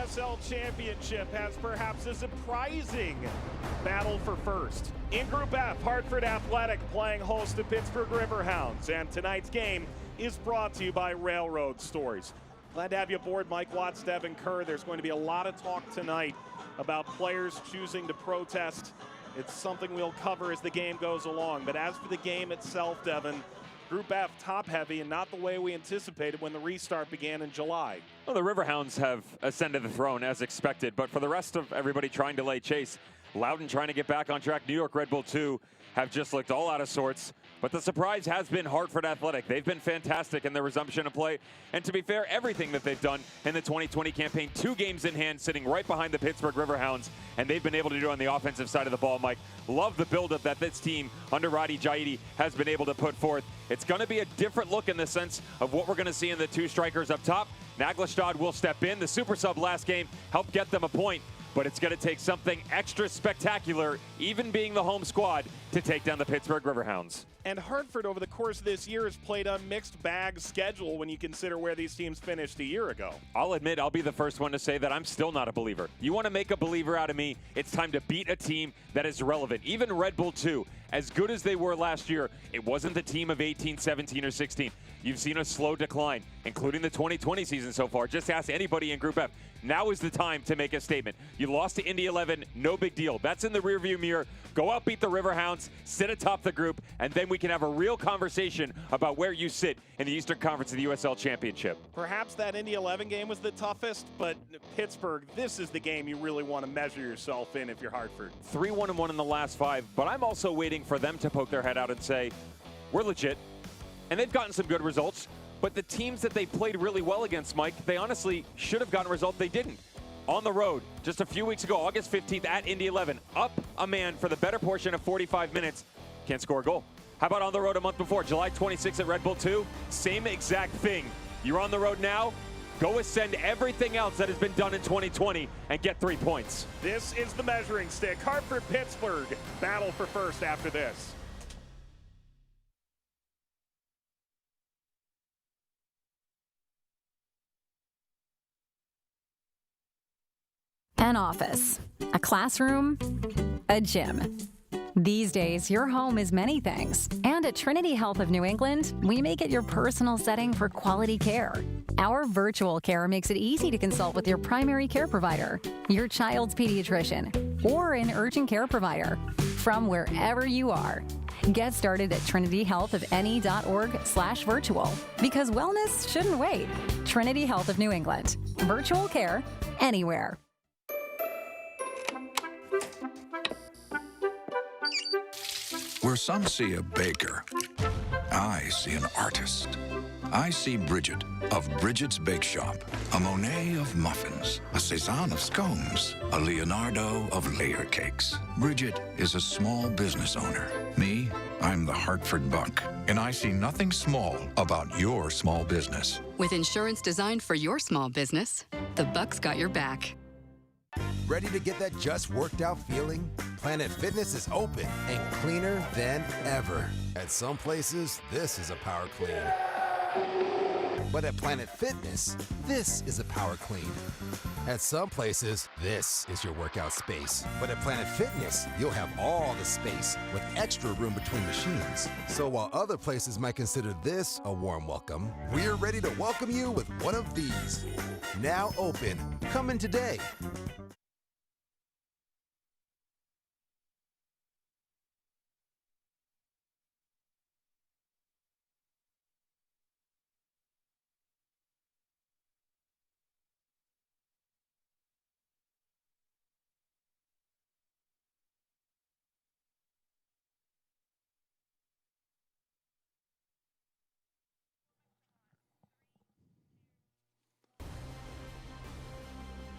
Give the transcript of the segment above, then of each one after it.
USL Championship has perhaps a surprising battle for first. In Group F, Hartford Athletic playing host to Pittsburgh Riverhounds, and tonight's game is brought to you by Railroad Stores. Glad to have you aboard, Mike Watts, Devin Kerr. There's going to be a lot of talk tonight about players choosing to protest. It's something we'll cover as the game goes along. But as for the game itself, Devin, Group F top-heavy and not the way we anticipated when the restart began in July. Well, the Riverhounds have ascended the throne as expected, but for the rest of everybody trying to lay chase, Loudoun trying to get back on track. New York Red Bull 2 have just looked all out of sorts. But the surprise has been Hartford Athletic. They've been fantastic in their resumption of play. And to be fair, everything that they've done in the 2020 campaign, 2 games in hand, sitting right behind the Pittsburgh Riverhounds, and they've been able to do on the offensive side of the ball, Mike. Love the buildup that this team under Roddy Jaidi has been able to put forth. It's going to be a different look in the sense of what we're going to see in the 2 strikers up top. Naglestad will step in. The super sub last game helped get them a point. But it's going to take something extra spectacular, even being the home squad, to take down the Pittsburgh Riverhounds. And Hartford, over the course of this year, has played a mixed bag schedule when you consider where these teams finished a year ago. I'll admit, I'll be the first one to say that I'm still not a believer. You want to make a believer out of me, it's time to beat a team that is relevant. Even Red Bull 2, as good as they were last year, it wasn't the team of 18, 17, or 16. You've seen a slow decline, including the 2020 season so far. Just ask anybody in Group F. Now is the time to make a statement. You lost to Indy 11, no big deal. That's in the rearview mirror. Go out, beat the Riverhounds, sit atop the group, and then we can have a real conversation about where you sit in the Eastern Conference of the USL Championship. Perhaps that Indy 11 game was the toughest, but Pittsburgh, this is the game you really want to measure yourself in if you're Hartford. 3-1-1 in the last 5, but I'm also waiting for them to poke their head out and say, we're legit. And they've gotten some good results, but the teams that they played really well against, Mike, they honestly should have gotten a result. They didn't. On the road, just a few weeks ago, August 15th at Indy 11, up a man for the better portion of 45 minutes, can't score a goal. How about on the road a month before, July 26th at Red Bull 2? Same exact thing. You're on the road now, go ascend everything else that has been done in 2020 and get 3 points. This is the measuring stick. Hartford-Pittsburgh, battle for first after this. An office, a classroom, a gym. These days, your home is many things. And at Trinity Health of New England, we make it your personal setting for quality care. Our virtual care makes it easy to consult with your primary care provider, your child's pediatrician, or an urgent care provider from wherever you are. Get started at trinityhealthofne.org/virtual because wellness shouldn't wait. Trinity Health of New England. Virtual care anywhere. Where some see a baker, I see an artist. I see Bridget of Bridget's Bake Shop, a Monet of muffins, a Cézanne of scones, a Leonardo of layer cakes. Bridget is a small business owner. Me, I'm the Hartford Buck, and I see nothing small about your small business. With insurance designed for your small business, the Buck's got your back. Ready to get that just worked out feeling? Planet Fitness is open and cleaner than ever. At some places, this is a power clean. But at Planet Fitness, this is a power clean. At some places, this is your workout space. But at Planet Fitness, you'll have all the space with extra room between machines. So while other places might consider this a warm welcome, we're ready to welcome you with one of these. Now open. Come in today.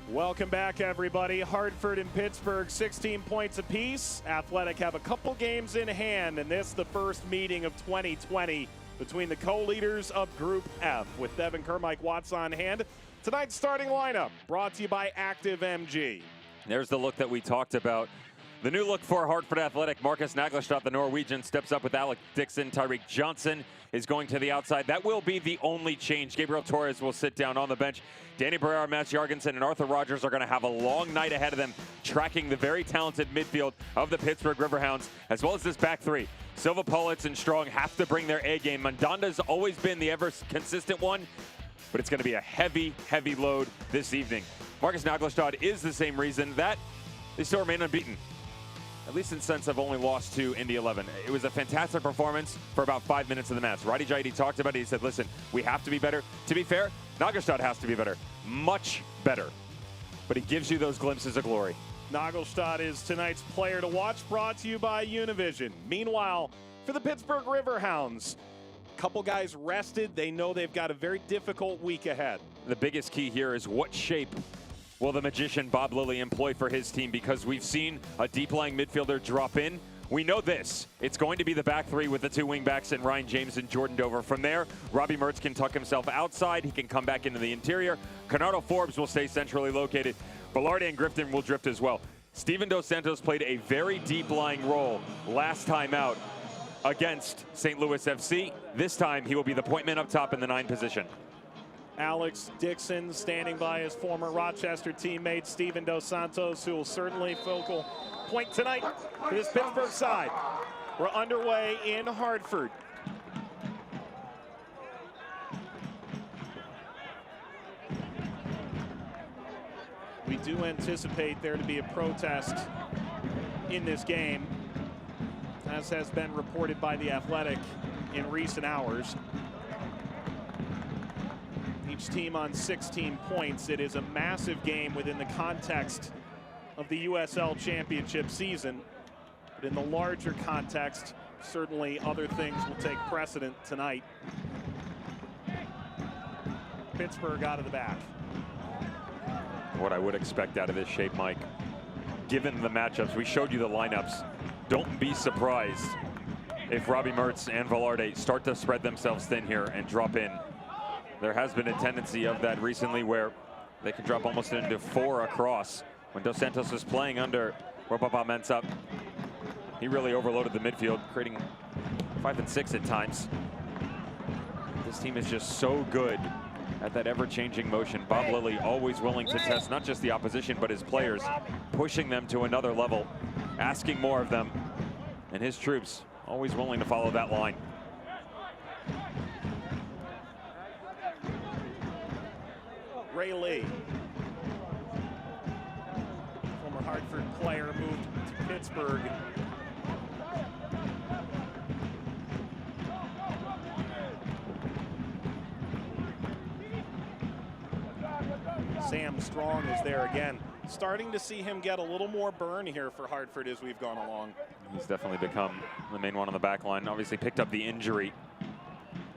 Welcome back, everybody. Hartford and Pittsburgh, 16 points apiece. Athletic have a couple games in hand, and this the first meeting of 2020 between the co-leaders of Group F. With Devin Kerr, Mike Watts on hand. Tonight's starting lineup brought to you by Active MG. There's the look that we talked about. The new look for Hartford Athletic, Marcus Naglestad, the Norwegian, steps up with Alec Dixon. Tyreek Johnson is going to the outside. That will be the only change. Gabriel Torres will sit down on the bench. Danny Barrera, Matt Jargensen, and Arthur Rogers are going to have a long night ahead of them, tracking the very talented midfield of the Pittsburgh Riverhounds, as well as this back three. Silva, Pullitz, and Strong have to bring their A game. Mandonda's always been the ever consistent one, but it's going to be a heavy, heavy load this evening. Marcus Naglestad is the same reason that they still remain unbeaten, at least in the sense of only lost to Indy 11. It was a fantastic performance for about 5 minutes of the match. Roddy Jaidi talked about it. He said, listen, we have to be better. To be fair, Naglestad has to be better, much better. But he gives you those glimpses of glory. Naglestad is tonight's player to watch, brought to you by Univision. Meanwhile, for the Pittsburgh Riverhounds, a couple guys rested. They know they've got a very difficult week ahead. The biggest key here is what shape will the magician Bob Lilly employ for his team, because we've seen a deep-lying midfielder drop in. We know this. It's going to be the back three with the two wingbacks and Ryan James and Jordan Dover. From there, Robbie Mertz can tuck himself outside. He can come back into the interior. Conrado Forbes will stay centrally located. Velarde and Griffin will drift as well. Steven Dos Santos played a very deep-lying role last time out against St. Louis FC. This time, he will be the point man up top in the 9 position. Alex Dixon standing by his former Rochester teammate Steven Dos Santos, who will certainly focal point tonight for this Pittsburgh side. We're underway in Hartford. We do anticipate there to be a protest in this game, as has been reported by The Athletic in recent hours. Each team on 16 points. It is a massive game within the context of the USL Championship season. But in the larger context, certainly other things will take precedent tonight. Pittsburgh out of the back. What I would expect out of this shape, Mike, given the matchups, we showed you the lineups. Don't be surprised if Robbie Mertz and Velarde start to spread themselves thin here and drop in. There has been a tendency of that recently where they can drop almost into 4 across. When Dos Santos was playing under Robaba Mensah, he really overloaded the midfield, creating 5 and 6 at times. This team is just so good at that ever-changing motion. Bob Lilly always willing to test not just the opposition, but his players, pushing them to another level, asking more of them, and his troops always willing to follow that line. Ray Lee, former Hartford player, moved to Pittsburgh. Sam Strong is there again. Starting to see him get a little more burn here for Hartford as we've gone along. He's definitely become the main one on the back line. Obviously picked up the injury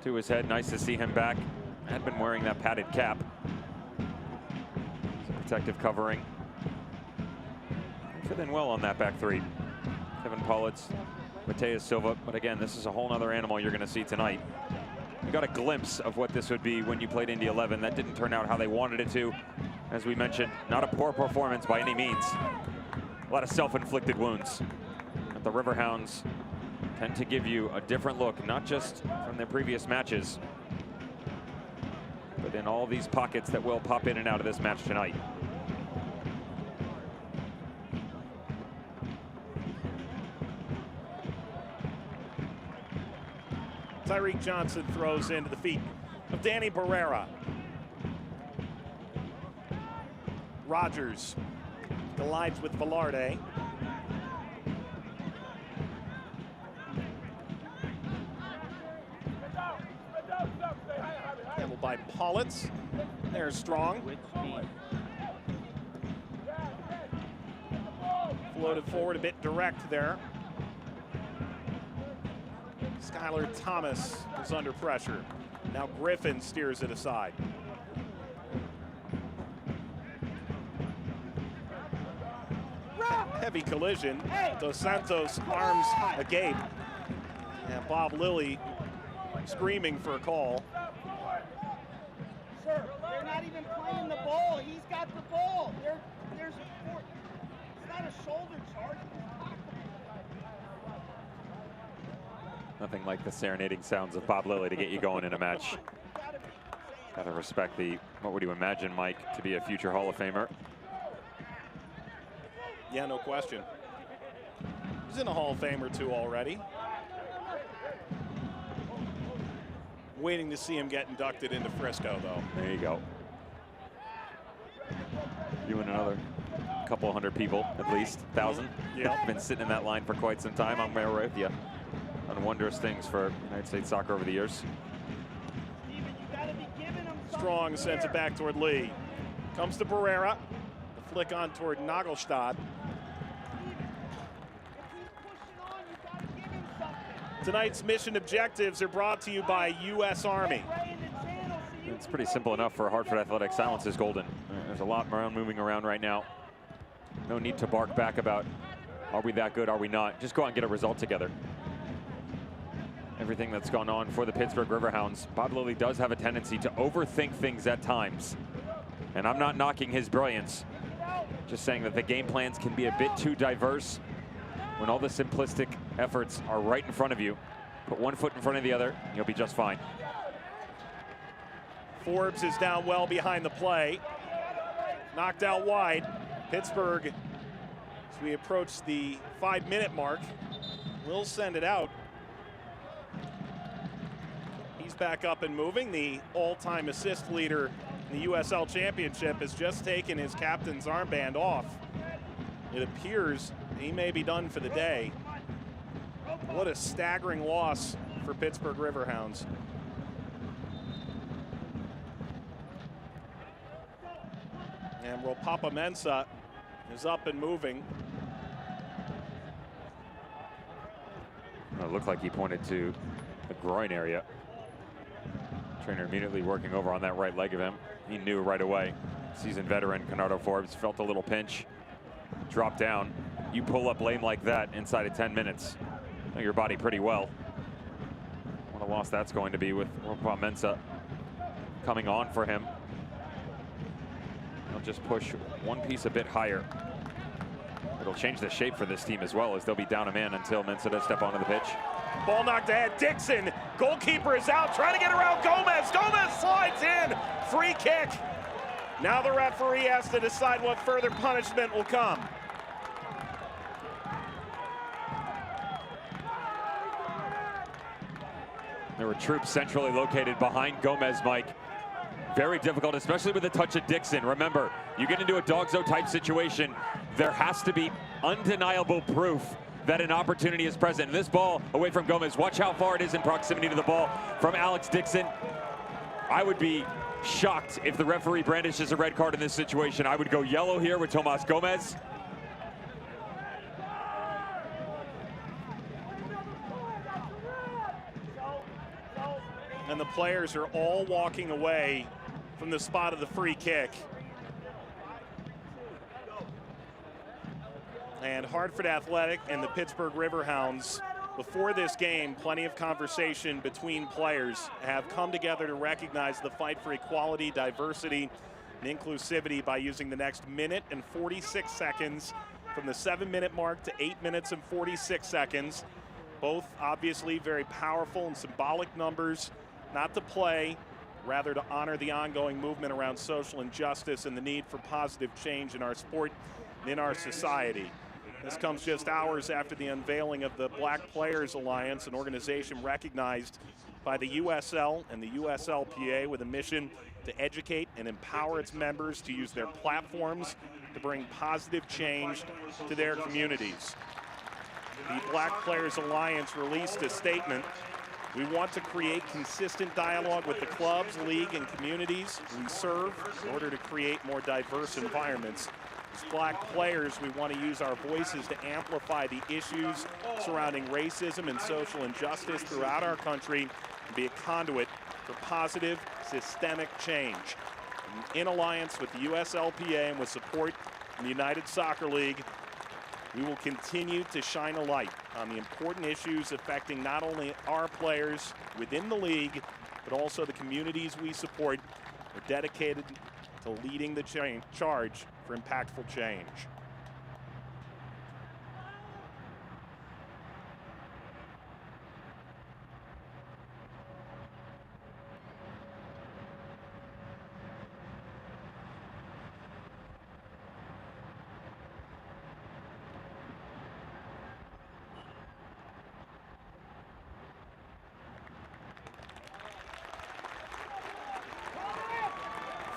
to his head. Nice to see him back. Had been wearing that padded cap. Protective covering. Fit in well on that back three. Kevin Pullitz, Mateus Silva. But again, this is a whole other animal you're going to see tonight. You got a glimpse of what this would be when you played Indy 11. That didn't turn out how they wanted it to. As we mentioned, not a poor performance by any means. A lot of self-inflicted wounds. But the Riverhounds tend to give you a different look, not just from their previous matches, but in all these pockets that will pop in and out of this match tonight. Tyreek Johnson throws into the feet of Danny Barrera. Rogers collides with Velarde. Handled by Pullitz. There's Strong. Floated forward a bit direct there. Skylar Thomas is under pressure. Now Griffin steers it aside. Heavy collision. Dos Santos arms agape. And Bob Lilly screaming for a call. Sir, they're not even playing the ball. He's got the ball. It's not a shoulder charge. Nothing like the serenading sounds of Bob Lilly to get you going in a match. Gotta respect the, what would you imagine, Mike, to be a future Hall of Famer? Yeah, no question. He's in a Hall of Fame or two already. Waiting to see him get inducted into Frisco, though. There you go. You and another couple hundred people, at least, 1,000. Yeah. Been sitting in that line for quite some time. I'm there with you. Done wondrous things for United States soccer over the years. Strong sends it back toward Lee. Comes to Barrera. The flick on toward Nagelstadt. Tonight's mission objectives are brought to you by U.S. Army. It's pretty simple enough for Hartford Athletics. Silence is golden. There's a lot moving around right now. No need to bark back about, are we that good, are we not? Just go out and get a result together. Everything that's gone on for the Pittsburgh Riverhounds, Bob Lilly does have a tendency to overthink things at times. And I'm not knocking his brilliance. Just saying that the game plans can be a bit too diverse when all the simplistic efforts are right in front of you. Put one foot in front of the other, you'll be just fine. Forbes is down well behind the play. Knocked out wide. Pittsburgh, as we approach the 5-minute mark, will send it out. He's back up and moving. The all-time assist leader in the USL Championship has just taken his captain's armband off. It appears he may be done for the day. What a staggering loss for Pittsburgh Riverhounds. And Ropapa Mensah is up and moving. It looked like he pointed to the groin area. Trainer immediately working over on that right leg of him. He knew right away. Seasoned veteran Conrado Forbes felt a little pinch. Drop down. You pull up lame like that inside of 10 minutes. Know your body pretty well. What a loss that's going to be with Ropapa Mensah coming on for him. They'll just push one piece a bit higher. It'll change the shape for this team as well, as they'll be down a man until Mensah does step onto the pitch. Ball knocked ahead. Dixon, goalkeeper is out, trying to get around Gomez. Gomez slides in. Free kick. Now the referee has to decide what further punishment will come. There were troops centrally located behind Gomez, Mike. Very difficult, especially with a touch of Dixon. Remember, you get into a dogzo type situation, there has to be undeniable proof that an opportunity is present. And this ball away from Gomez, watch how far it is in proximity to the ball from Alex Dixon. I would be shocked if the referee brandishes a red card in this situation. I would go yellow here with Tomas Gomez. And the players are all walking away from the spot of the free kick. And Hartford Athletic and the Pittsburgh Riverhounds, before this game, plenty of conversation between players have come together to recognize the fight for equality, diversity, and inclusivity by using the next minute and 46 seconds from the 7-minute mark to 8 minutes and 46 seconds. Both obviously very powerful and symbolic numbers, not to play, rather to honor the ongoing movement around social injustice and the need for positive change in our sport and in our society. This comes just hours after the unveiling of the Black Players Alliance, an organization recognized by the USL and the USLPA with a mission to educate and empower its members to use their platforms to bring positive change to their communities. The Black Players Alliance released a statement. We want to create consistent dialogue with the clubs, league, and communities we serve in order to create more diverse environments. As Black players, we want to use our voices to amplify the issues surrounding racism and social injustice throughout our country and be a conduit for positive, systemic change. In alliance with the USLPA and with support from the United Soccer League, we will continue to shine a light on the important issues affecting not only our players within the league, but also the communities we support. We're dedicated to leading the charge for impactful change.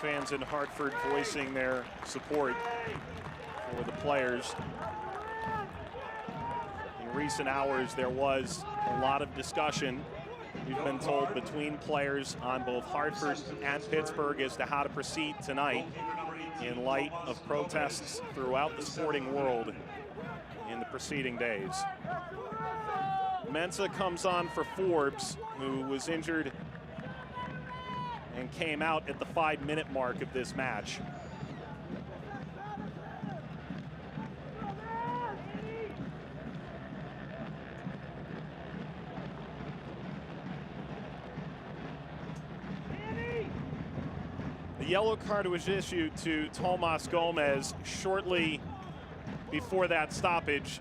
Fans in Hartford voicing their support for the players. In recent hours, there was a lot of discussion, we've been told, between players on both Hartford and Pittsburgh as to how to proceed tonight in light of protests throughout the sporting world in the preceding days. Mensah comes on for Forbes, who was injured and came out at the 5-minute mark of this match. The yellow card was issued to Tomas Gomez shortly before that stoppage.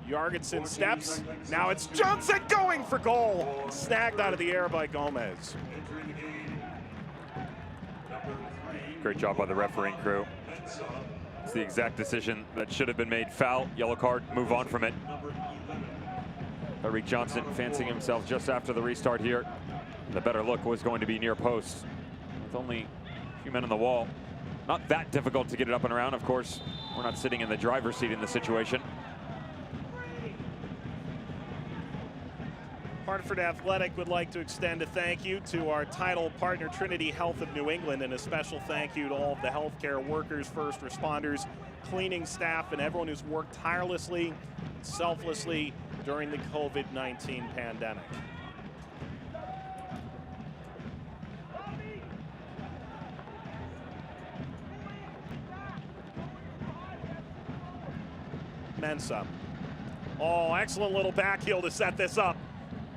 Jorgensen steps. Now it's Johnson going for goal. Snagged out of the air by Gomez. Great job by the refereeing crew. It's the exact decision that should have been made. Foul, yellow card, move on from it. Tyreek Johnson fancying himself just after the restart here. The better look was going to be near post. With only a few men on the wall. Not that difficult to get it up and around, of course. We're not sitting in the driver's seat in the situation. Hartford Athletic would like to extend a thank you to our title partner, Trinity Health of New England, and a special thank you to all of the healthcare workers, first responders, cleaning staff, and everyone who's worked tirelessly, selflessly during the COVID-19 pandemic. Mensah. Oh, excellent little back heel to set this up.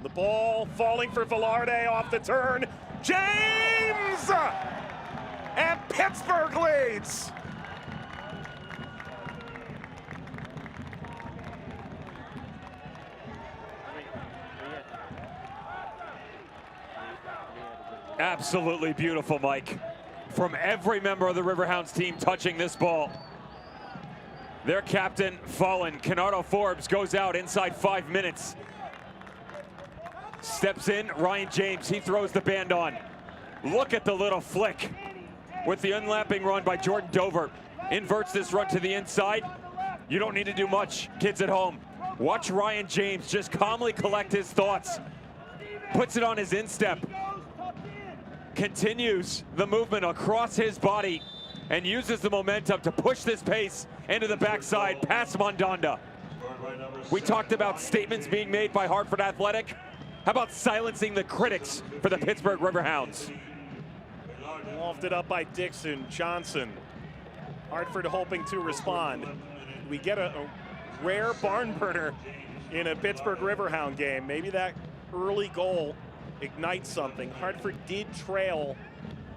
The ball falling for Velarde off the turn. James! And Pittsburgh leads. Absolutely beautiful, Mike. From every member of the Riverhounds team touching this ball. Their captain fallen. Kennardo Forbes goes out inside 5 minutes. Steps in, Ryan James, he throws the band on. Look at the little flick with the unlapping run by Jordan Dover. Inverts this run to the inside. You don't need to do much, kids at home. Watch Ryan James just calmly collect his thoughts. Puts it on his instep. Continues the movement across his body and uses the momentum to push this pace into the backside past Mondonda. We talked about statements being made by Hartford Athletic. How about silencing the critics for the Pittsburgh Riverhounds? Lofted up by Dixon, Johnson. Hartford hoping to respond. We get a rare barn burner in a Pittsburgh Riverhound game. Maybe that early goal ignites something. Hartford did trail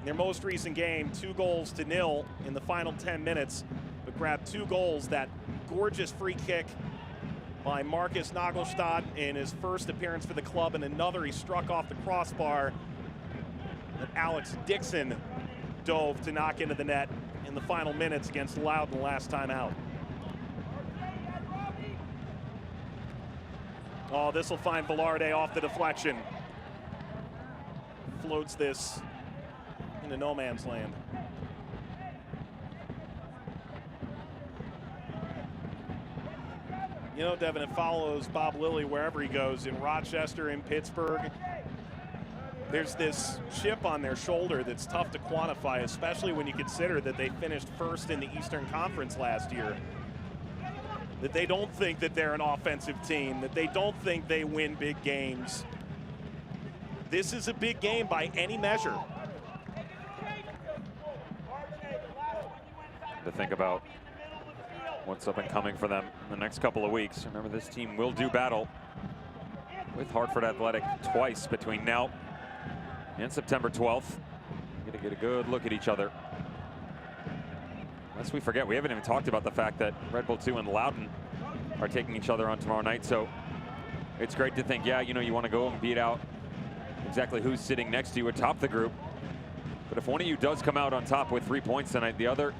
in their most recent game 2-0 in the final 10 minutes, but grabbed 2 goals. That gorgeous free kick by Marcus Nagelstad in his first appearance for the club, and another he struck off the crossbar that Alex Dixon dove to knock into the net in the final minutes against Loudon last time out. Oh, this will find Velarde off the deflection. Floats this into no man's land. You know, Devin, it follows Bob Lilly wherever he goes, in Rochester, in Pittsburgh. There's this chip on their shoulder that's tough to quantify, especially when you consider that they finished first in the Eastern Conference last year. That they don't think that they're an offensive team, that they don't think they win big games. This is a big game by any measure. To think about what's up and coming for them in the next couple of weeks. Remember, this team will do battle with Hartford Athletic twice between now and September 12th. Gonna get a good look at each other. Lest we forget, we haven't even talked about the fact that Red Bull 2 and Loudon are taking each other on tomorrow night. So it's great to think, yeah, you know, you want to go and beat out exactly who's sitting next to you atop the group. But if one of you does come out on top with 3 points tonight, the other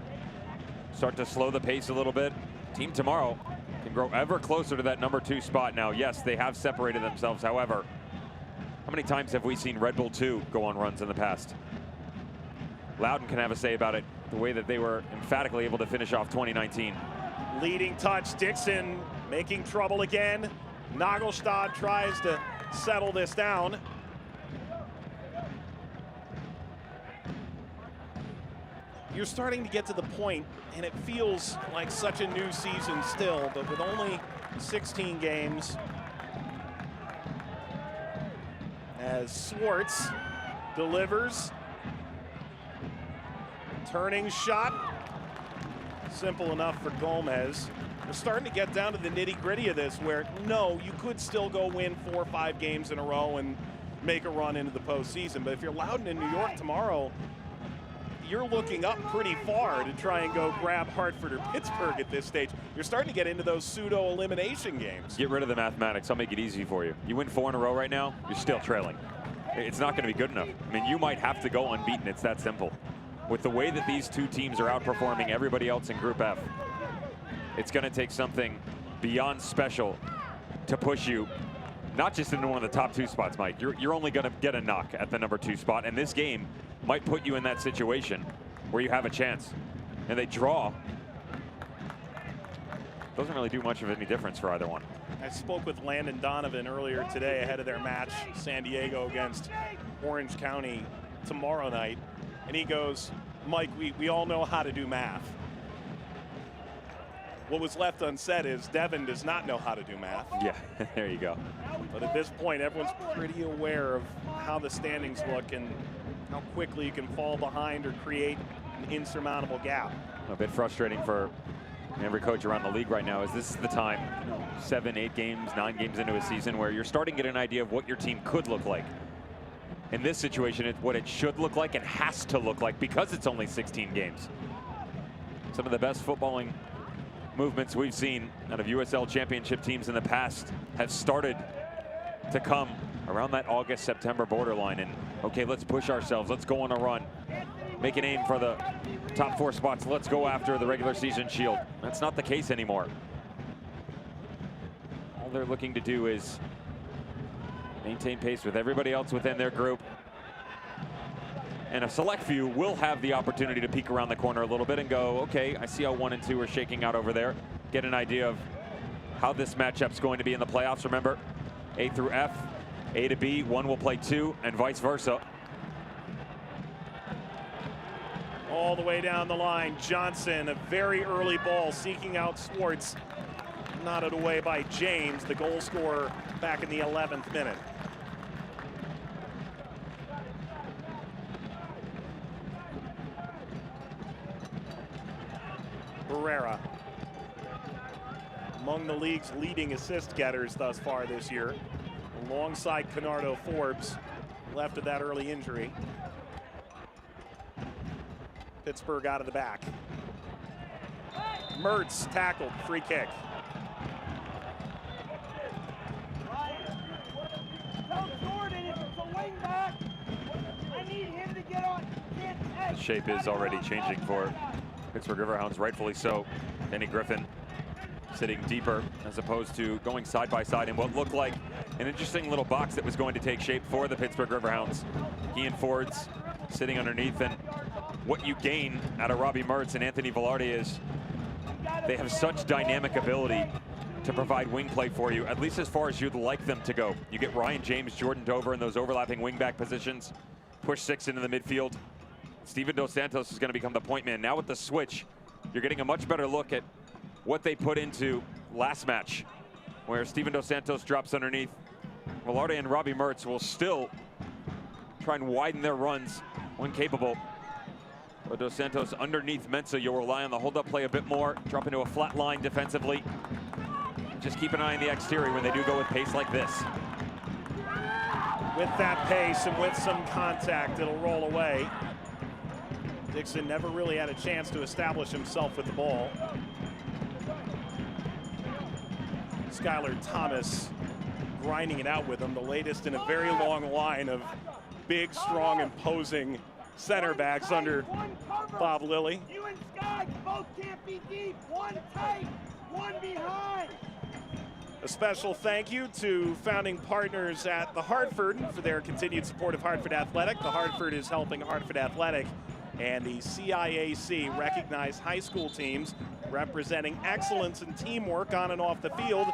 start to slow the pace a little bit. Team tomorrow can grow ever closer to that number 2 spot now. Yes, they have separated themselves. However, How many times have we seen Red Bull 2 go on runs in the past? Loudon can have a say about it, the way that they were emphatically able to finish off 2019. Leading touch, Dixon making trouble again. Nagelstad tries to settle this down. You're starting to get to the point, and it feels like such a new season still, but with only 16 games, as Swartz delivers. Turning shot. Simple enough for Gomez. We're starting to get down to the nitty-gritty of this, where no, you could still go win 4 or 5 games in a row and make a run into the postseason. But if you're Loudon in New York tomorrow, you're looking up pretty far to try and go grab Hartford or Pittsburgh at this stage. You're starting to get into those pseudo-elimination games. Get rid of the mathematics. I'll make it easy for you. You win 4 in a row right now, you're still trailing. It's not going to be good enough. I mean, you might have to go unbeaten. It's that simple. With the way that these two teams are outperforming everybody else in Group F, it's going to take something beyond special to push you, not just into one of the top 2 spots, Mike. You're only going to get a knock at the number 2 spot, and this game might put you in that situation where you have a chance. And they draw. Doesn't really do much of any difference for either one. I spoke with Landon Donovan earlier today ahead of their match, San Diego against Orange County tomorrow night. And he goes, Mike, we all know how to do math. What was left unsaid is Devin does not know how to do math. Yeah, there you go. But at this point, everyone's pretty aware of how the standings look and how quickly you can fall behind or create an insurmountable gap. A bit frustrating for every coach around the league right now, is this is the time, 7, 8 games, 9 games into a season, where you're starting to get an idea of what your team could look like. In this situation, it's what it should look like and has to look like because it's only 16 games. Some of the best footballing movements we've seen out of USL championship teams in the past have started to come around that August-September borderline. And okay, let's push ourselves. Let's go on a run. Make an aim for the top 4 spots. Let's go after the regular season shield. That's not the case anymore. All they're looking to do is maintain pace with everybody else within their group. And a select few will have the opportunity to peek around the corner a little bit and go, okay, I see how 1 and 2 are shaking out over there. Get an idea of how this matchup's going to be in the playoffs. Remember, A through F, A to B, 1 will play 2, and vice versa. All the way down the line, Johnson, a very early ball, seeking out Swartz. Knotted away by James, the goal scorer, back in the 11th minute. Barrera, among the league's leading assist getters thus far this year, alongside Canardo Forbes, left of that early injury. Pittsburgh out of the back. Mertz tackled, free kick. The shape is already changing for Pittsburgh Riverhounds, rightfully so. Danny Griffin sitting deeper as opposed to going side by side in what looked like an interesting little box that was going to take shape for the Pittsburgh Riverhounds. Ian Ford's sitting underneath, and what you gain out of Robbie Mertz and Anthony Velarde is they have such dynamic ability to provide wing play for you, at least as far as you'd like them to go. You get Ryan James, Jordan Dover in those overlapping wingback positions, push 6 into the midfield. Steven Dos Santos is going to become the point man. Now with the switch, you're getting a much better look at what they put into last match, where Steven Dos Santos drops underneath. Velarde and Robbie Mertz will still try and widen their runs when capable. But Dos Santos underneath Mensah, you'll rely on the hold-up play a bit more, drop into a flat line defensively. Just keep an eye on the exterior when they do go with pace like this. With that pace and with some contact, it'll roll away. Dixon never really had a chance to establish himself with the ball. Skylar Thomas grinding it out with him, the latest in a very long line of big, strong, imposing center backs under Bob Lilly. You and Sky both can't be deep. One tight, one behind. A special thank you to founding partners at the Hartford for their continued support of Hartford Athletic. The Hartford is helping Hartford Athletic and the CIAC recognize high school teams representing excellence and teamwork on and off the field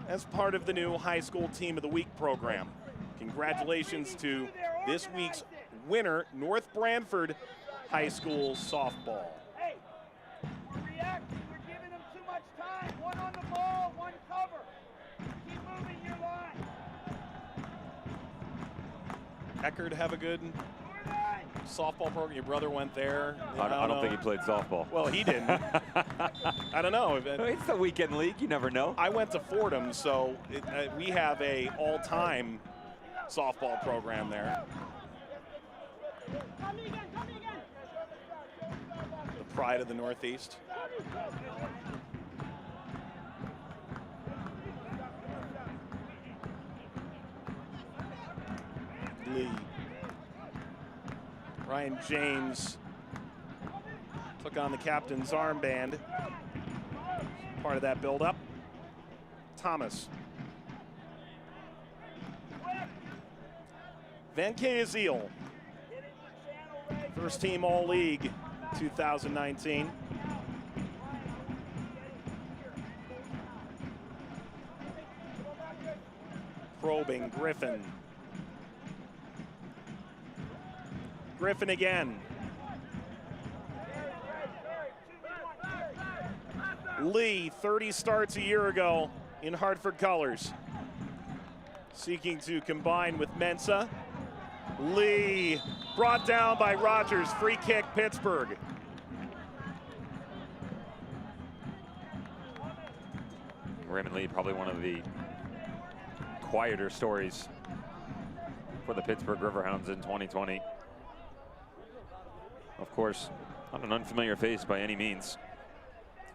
as part of the new High School Team of the Week program. Congratulations to this week's winner, North Branford High School softball. Hey, we're reacting. We're giving them too much time. One on the ball, one cover. Keep moving your line. Eckerd have a good softball program. Your brother went there. I don't think he played softball. Well, he didn't. I don't know. It's the weekend league. You never know. I went to Fordham, so we have a all-time softball program there. The pride of the Northeast. Lee. Ryan James took on the captain's armband. Part of that build-up. Thomas. Van Kaziel. First team All-League 2019. Probing Griffin. Griffin again. Lee, 30 starts a year ago in Hartford colors. Seeking to combine with Mensa. Lee brought down by Rogers, free kick Pittsburgh. Raymond Lee, probably one of the quieter stories for the Pittsburgh Riverhounds in 2020. Of course, not an unfamiliar face by any means.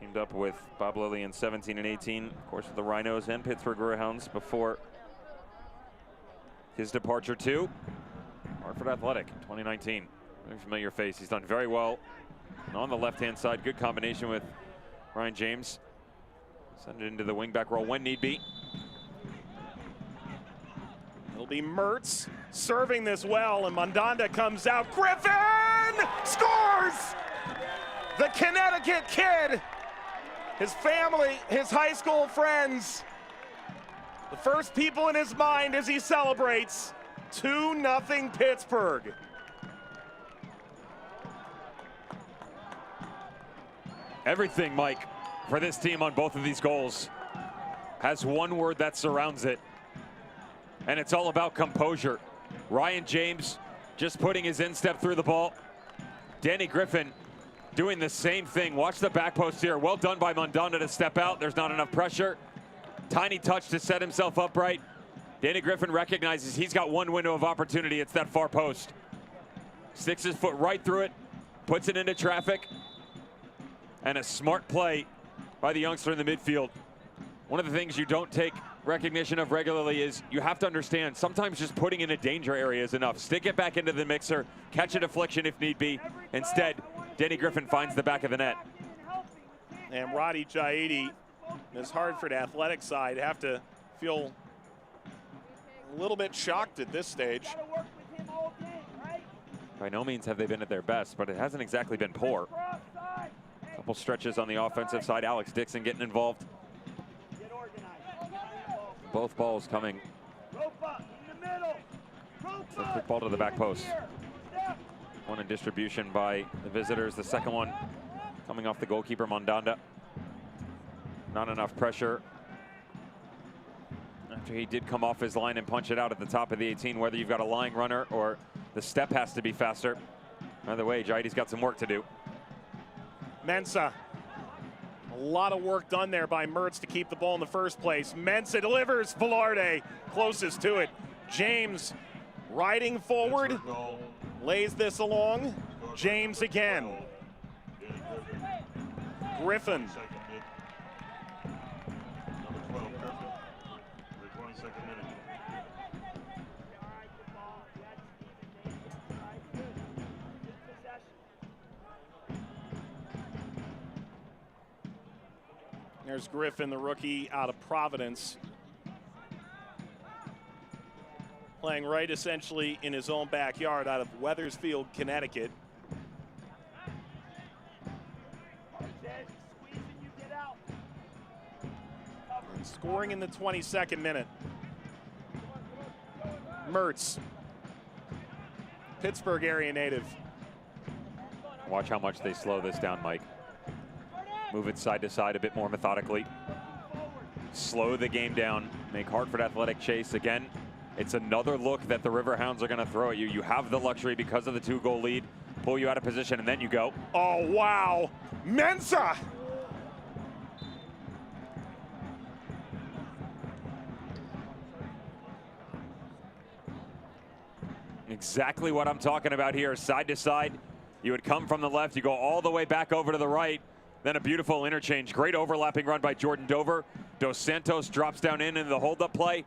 Teamed up with Bob Lilly in 17 and 18, of course, with the Rhinos and Pittsburgh Riverhounds before his departure to Hartford Athletic in 2019. Very familiar face. He's done very well. And on the left-hand side, good combination with Ryan James. Send it into the wingback role when need be. It'll be Mertz serving this well, and Mandanda comes out. Griffin scores! The Connecticut kid, his family, his high school friends, the first people in his mind as he celebrates. 2-0 Pittsburgh. Everything, Mike, for this team on both of these goals has one word that surrounds it, and it's all about composure. Ryan James just putting his instep through the ball. Danny Griffin doing the same thing. Watch the back post here. Well done by Mandanda to step out. There's not enough pressure. Tiny touch to set himself upright. Danny Griffin recognizes he's got one window of opportunity. It's that far post. Sticks his foot right through it, puts it into traffic, and a smart play by the youngster in the midfield. One of the things you don't take recognition of regularly is you have to understand sometimes just putting in a danger area is enough. Stick it back into the mixer, catch a deflection if need be. Instead, Danny Griffin finds the back of the net. And Roddy Jaidi, his Hartford Athletic side, have to feel a little bit shocked at this stage. By no means have they been at their best, but it hasn't exactly been poor. A couple stretches on the offensive side. Alex Dixon getting involved. Both balls coming. So quick ball to the back post. One in distribution by the visitors. The second one coming off the goalkeeper, Mandanda. Not enough pressure. After he did come off his line and punch it out at the top of the 18, whether you've got a lying runner or the step has to be faster. Either way, Jaide's got some work to do. Mensa. A lot of work done there by Mertz to keep the ball in the first place. Mensa delivers. Velarde closest to it. James riding forward. Lays this along. James again. Griffin. There's Griffin, the rookie out of Providence. Playing right essentially in his own backyard out of Wethersfield, Connecticut. And scoring in the 22nd minute. Mertz, Pittsburgh area native. Watch how much they slow this down, Mike. Move it side to side a bit more methodically. Slow the game down, make Hartford Athletic chase again. It's another look that the Riverhounds are going to throw at you. You have the luxury because of the 2-goal lead, pull you out of position, and then you go. Oh, wow. Mensah. Exactly what I'm talking about here, side to side. You would come from the left, you go all the way back over to the right. Then a beautiful interchange. Great overlapping run by Jordan Dover. Dos Santos drops down into the hold-up play.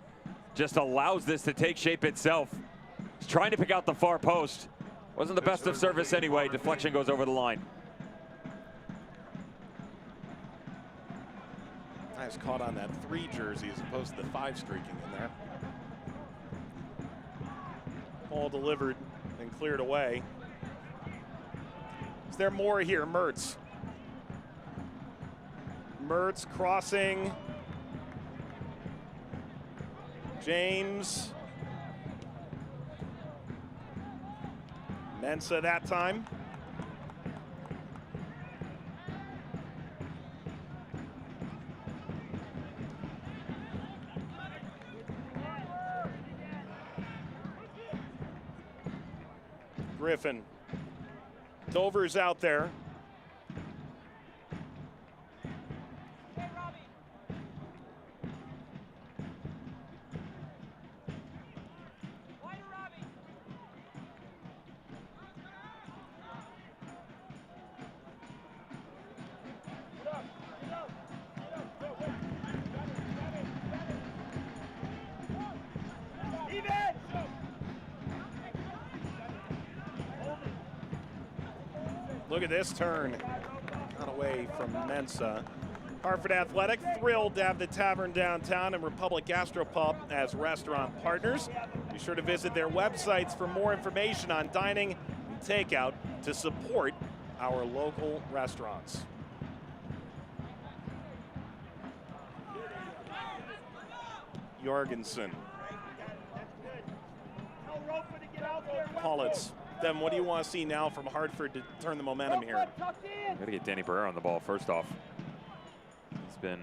Just allows this to take shape itself. He's trying to pick out the far post. Wasn't the best of service anyway. Deflection goes over the line. I was caught on that 3 jersey as opposed to the 5 streaking in there. Ball delivered and cleared away. Is there more here? Mertz. Mertz crossing. James. Mensah that time. Griffin. Dover's out there. Look at this turn. Not away from Mensah. Hartford Athletic thrilled to have the Tavern Downtown and Republic Gastropub as restaurant partners. Be sure to visit their websites for more information on dining and takeout to support our local restaurants. Jorgensen. Hollitz. Then what do you want to see now from Hartford to turn the momentum here? Got to get Danny Barrera on the ball first off. He's been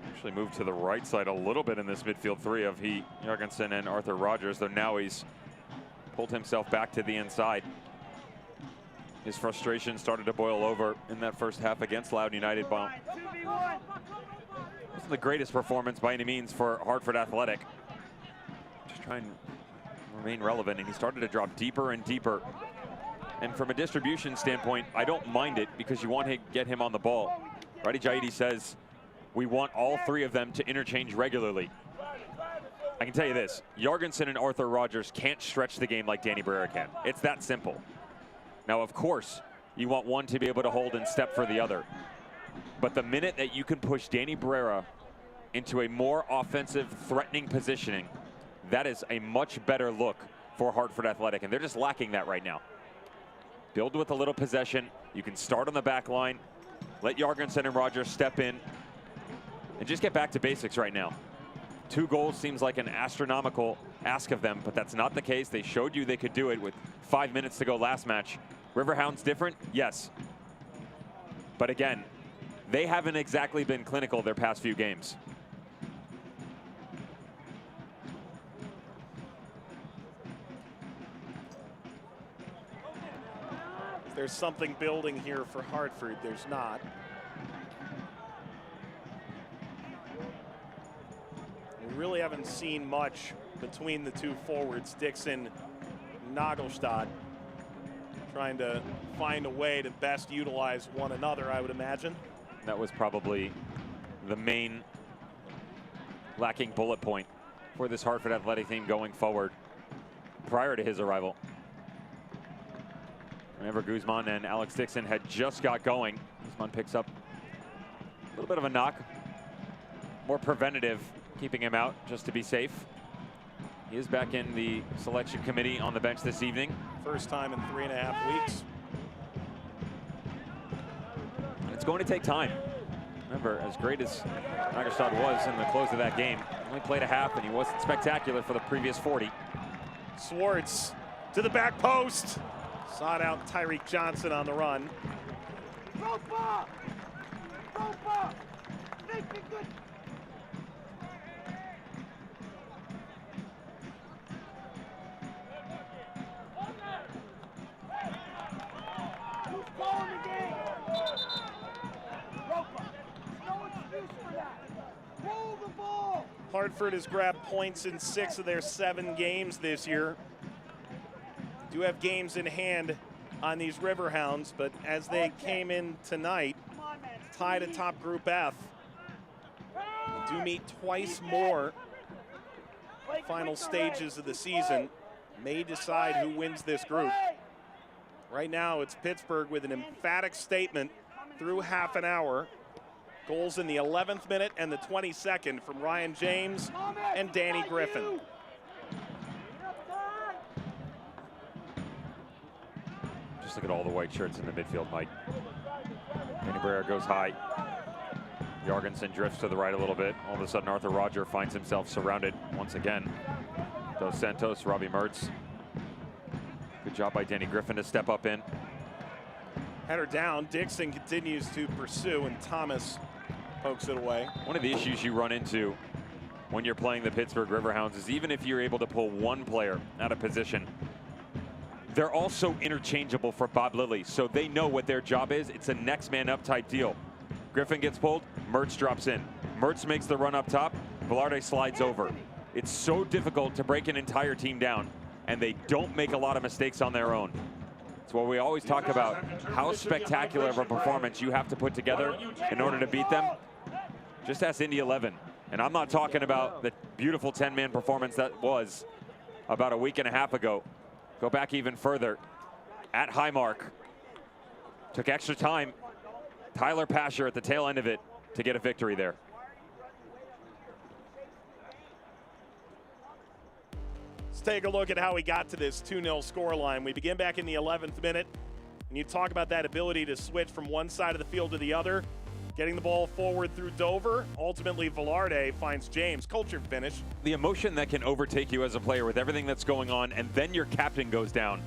actually moved to the right side a little bit in this midfield 3 of Jorgensen and Arthur Rogers, though now he's pulled himself back to the inside. His frustration started to boil over in that first half against Loudoun United. Wasn't the greatest performance by any means for Hartford Athletic. Just trying to remain relevant, and he started to drop deeper and deeper. And from a distribution standpoint, I don't mind it because you want to get him on the ball. Radi Jaidi says we want all 3 of them to interchange regularly. I can tell you this, Jorgensen and Arthur Rogers can't stretch the game like Danny Barrera can. It's that simple. Now, of course, you want one to be able to hold and step for the other. But the minute that you can push Danny Barrera into a more offensive, threatening positioning, that is a much better look for Hartford Athletic, and they're just lacking that right now. Build with a little possession. You can start on the back line, let Jorgensen and Rogers step in, and just get back to basics right now. 2 goals seems like an astronomical ask of them, but that's not the case. They showed you they could do it with 5 minutes to go last match. Riverhounds different? Yes. But again, they haven't exactly been clinical their past few games. There's something building here for Hartford. There's not. We really haven't seen much between the 2 forwards, Dixon, Nagelstad, trying to find a way to best utilize one another, I would imagine. That was probably the main lacking bullet point for this Hartford Athletic team going forward prior to his arrival. Remember, Guzman and Alex Dixon had just got going. Guzman picks up a little bit of a knock. More preventative, keeping him out just to be safe. He is back in the selection committee on the bench this evening. First time in 3.5 weeks. And it's going to take time. Remember, as great as Nagerstad was in the close of that game, he only played a half, and he wasn't spectacular for the previous 40. Swartz to the back post. Sought out Tyreek Johnson on the run. Rope up! Rope up! Make it good! Who's calling the game? Rope up! No excuse for that! Roll the ball! Hartford has grabbed points in 6 of their 7 games this year. Do have games in hand on these Riverhounds, but as they came in tonight, tied atop Group F, do meet twice more final stages of the season, may decide who wins this group. Right now, it's Pittsburgh with an emphatic statement through half an hour. Goals in the 11th minute and the 22nd from Ryan James and Danny Griffin. Just look at all the white shirts in the midfield, Mike. Danny Breyer goes high. Jorgensen drifts to the right a little bit. All of a sudden, Arthur Roger finds himself surrounded once again. Dos Santos, Robbie Mertz. Good job by Danny Griffin to step up in. Header down. Dixon continues to pursue, and Thomas pokes it away. One of the issues you run into when you're playing the Pittsburgh Riverhounds is even if you're able to pull one player out of position, they're also interchangeable for Bob Lilly, so they know what their job is. It's a next man up type deal. Griffin gets pulled, Mertz drops in. Mertz makes the run up top, Velarde slides over. It's so difficult to break an entire team down, and they don't make a lot of mistakes on their own. It's what we always talk about, how spectacular of a performance you have to put together in order to beat them. Just ask Indy 11. And I'm not talking about the beautiful 10-man performance that was about a week and a half ago. Go back even further. At Highmark, took extra time. Tyler Pasher at the tail end of it to get a victory there. Let's take a look at how we got to this 2-0 scoreline. We begin back in the 11th minute, and you talk about that ability to switch from one side of the field to the other, getting the ball forward through Dover. Ultimately, Velarde finds James. Cultured finish. The emotion that can overtake you as a player with everything that's going on, and then your captain goes down.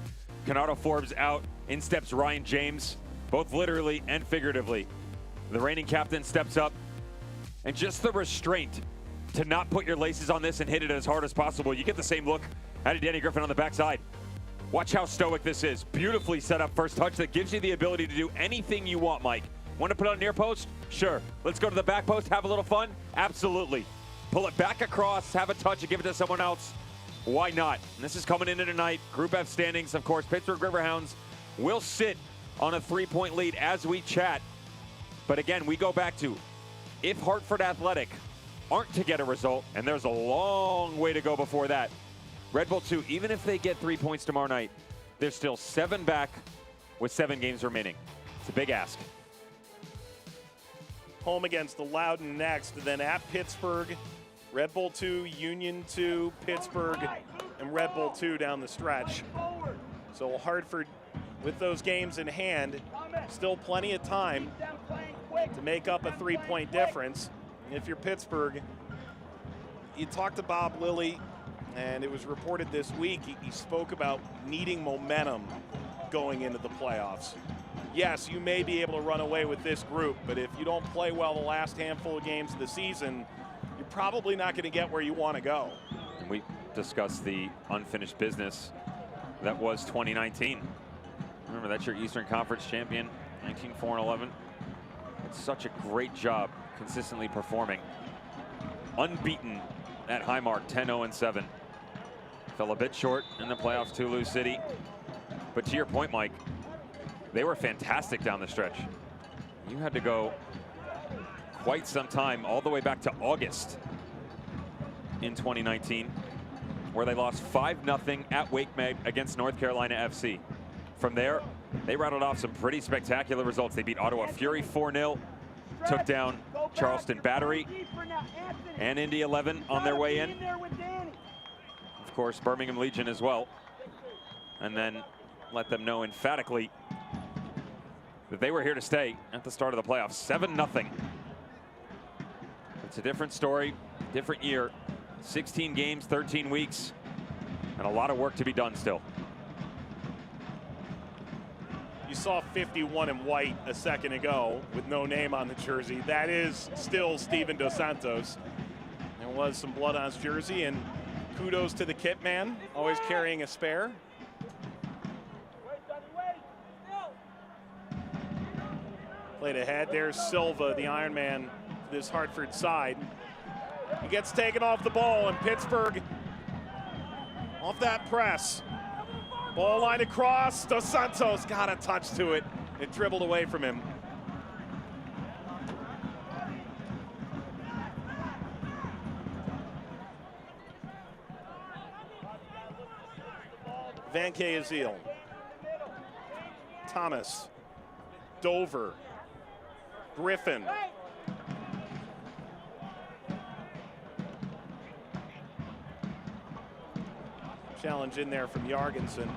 Canado Forbes out, in steps Ryan James, both literally and figuratively. The reigning captain steps up, and just the restraint to not put your laces on this and hit it as hard as possible. You get the same look out of Danny Griffin on the backside. Watch how stoic this is. Beautifully set up first touch that gives you the ability to do anything you want, Mike. Want to put it on near post? Sure. Let's go to the back post, have a little fun? Absolutely. Pull it back across, have a touch, and give it to someone else. Why not? And this is coming into tonight. Group F standings, of course, Pittsburgh Riverhounds will sit on a 3-point lead as we chat. But again, we go back to, if Hartford Athletic aren't to get a result, and there's a long way to go before that, Red Bull 2, even if they get 3 points tomorrow night, they're still 7 back with 7 games remaining. It's a big ask. Home against the Loudon next, then at Pittsburgh, Red Bull 2, Union 2, Pittsburgh, and Red Bull 2 down the stretch. So Hartford, with those games in hand, still plenty of time to make up a 3-point difference. And if you're Pittsburgh, you talked to Bob Lilly, and it was reported this week, he spoke about needing momentum going into the playoffs. Yes, you may be able to run away with this group, but if you don't play well the last handful of games of the season, you're probably not going to get where you want to go. And we discussed the unfinished business that was 2019. Remember, that's your Eastern Conference champion, 19-4-11. It's such a great job consistently performing. Unbeaten at Highmark, 10-0-7. Fell a bit short in the playoffs to Lou City. But to your point, Mike, they were fantastic down the stretch. You had to go quite some time, all the way back to August in 2019, where they lost 5-0 at Wake Med against North Carolina FC. From there, they rattled off some pretty spectacular results. They beat Ottawa Fury 4-0, took down Charleston Battery and Indy 11 on their way in. Of course, Birmingham Legion as well. And then let them know emphatically that they were here to stay at the start of the playoffs. 7-0. It's a different story, different year. 16 games, 13 weeks, and a lot of work to be done still. You saw 51 in white a second ago with no name on the jersey. That is still Steven Dos Santos. There was some blood on his jersey, and kudos to the kit man, always carrying a spare. Played ahead. There's Silva, the Iron Man, this Hartford side. He gets taken off the ball, and Pittsburgh off that press. Ball line across. Dos Santos got a touch to it. It dribbled away from him. Van Azil. Thomas. Dover. Griffin. Challenge in there from Jorgensen.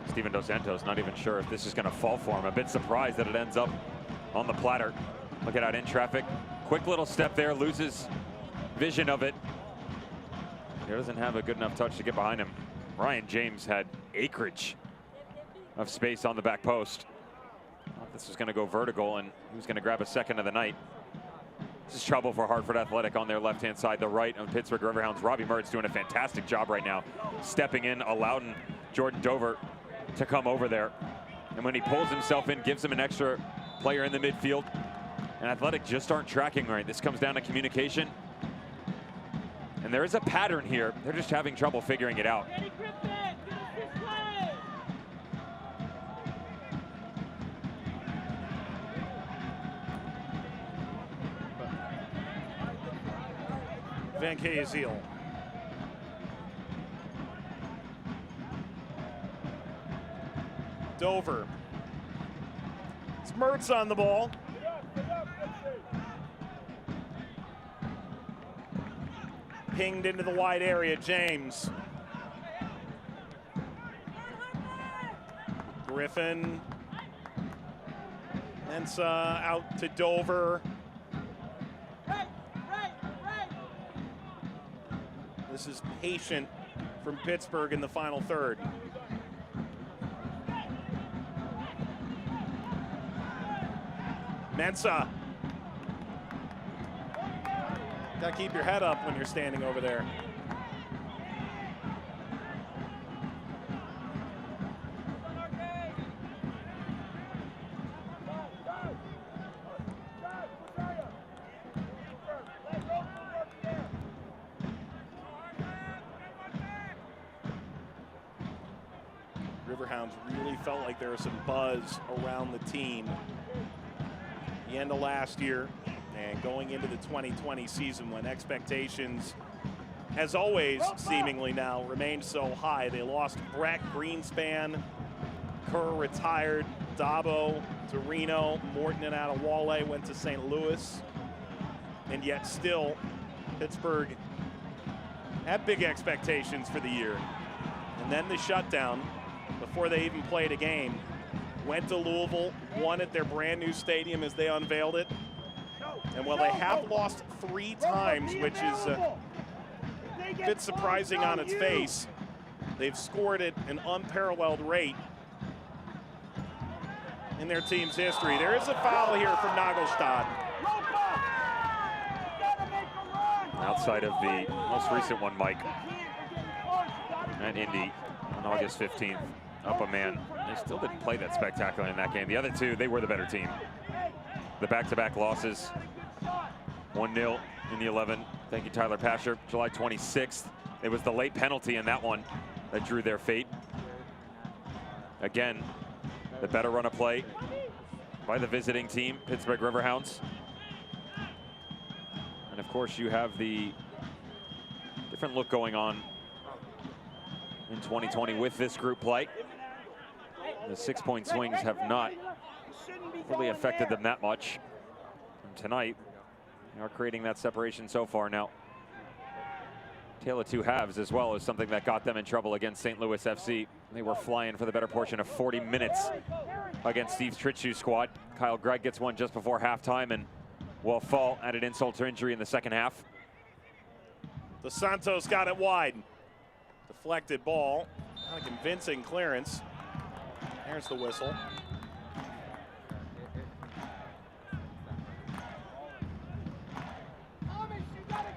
Steven Dos Santos not even sure if this is going to fall for him. A bit surprised that it ends up on the platter. Look at out in traffic. Quick little step there, loses vision of it. He doesn't have a good enough touch to get behind him. Ryan James had acreage of space on the back post. Thought this was going to go vertical, and he was going to grab a second of the night. This is trouble for Hartford Athletic on their left-hand side, the right of Pittsburgh Riverhounds. Robbie Mertz doing a fantastic job right now, stepping in, allowing Jordan Dover to come over there. And when he pulls himself in, gives him an extra player in the midfield. And Athletic just aren't tracking right. This comes down to communication. And there is a pattern here. They're just having trouble figuring it out. Van Azil. Dover. It's Mertz on the ball. Pinged into the wide area, James. Griffin. Mensa out to Dover. This is patient from Pittsburgh in the final third. Mensa. Got to keep your head up when you're standing over there. Riverhounds really felt like there was some buzz around the team the end of last year and going into the 2020 season when expectations, as always, seemingly now remained so high. They lost Brett Greenspan, Kerr retired, Dabo to Reno, Morton and Adewale went to St. Louis, and yet still Pittsburgh had big expectations for the year. And then the shutdown before they even played a game. Went to Louisville, won at their brand new stadium as they unveiled it. And while they have lost 3 times, which is a bit surprising on its face, they've scored at an unparalleled rate in their team's history. There is a foul here from Nagelstad. Outside of the most recent one, Mike, at Indy on August 15th. Up a man. They still didn't play that spectacular in that game. The other two, they were the better team. The back-to-back losses, 1-0 in the 11. Thank you, Tyler Pasher. July 26th. It was the late penalty in that one that drew their fate. Again, the better run of play by the visiting team, Pittsburgh Riverhounds. And of course, you have the different look going on in 2020 with this group play. The 6-point swings have not really affected them that much. And tonight, they are creating that separation so far now. Tale of two halves as well is something that got them in trouble against St. Louis FC. They were flying for the better portion of 40 minutes against Steve Tritsch's squad. Kyle Gregg gets one just before halftime and will fall at an insult to injury in the second half. Dos Santos got it wide. Deflected ball. Not a convincing clearance. There's the whistle.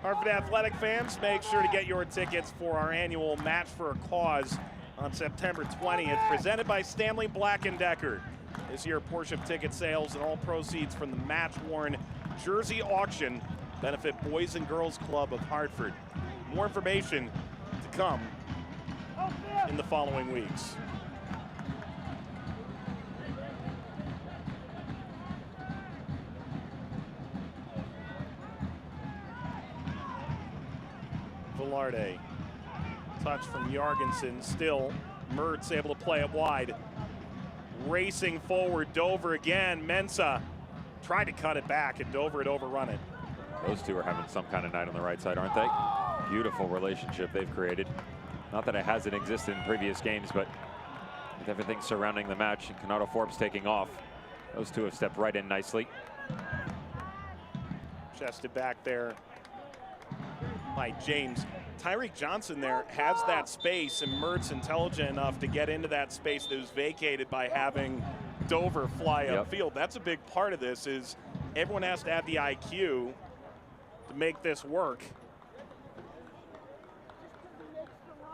Hartford Athletic fans, make sure to get your tickets for our annual Match for a Cause on September 20th, presented by Stanley Black & Decker. This year, Porsche ticket sales and all proceeds from the match-worn jersey auction benefit Boys and Girls Club of Hartford. More information to come in the following weeks. Velarde, touch from Jorgensen, still Mertz able to play it wide. Racing forward, Dover again, Mensah tried to cut it back and Dover had overrun it. Those two are having some kind of night on the right side, aren't they? Beautiful relationship they've created. Not that it hasn't existed in previous games, but with everything surrounding the match and Canado Forbes taking off, those two have stepped right in nicely. Chested back there by James. Tyreek Johnson there has that space, and Mertz intelligent enough to get into that space that was vacated by having Dover fly upfield. That's a big part of this, is everyone has to have the IQ to make this work.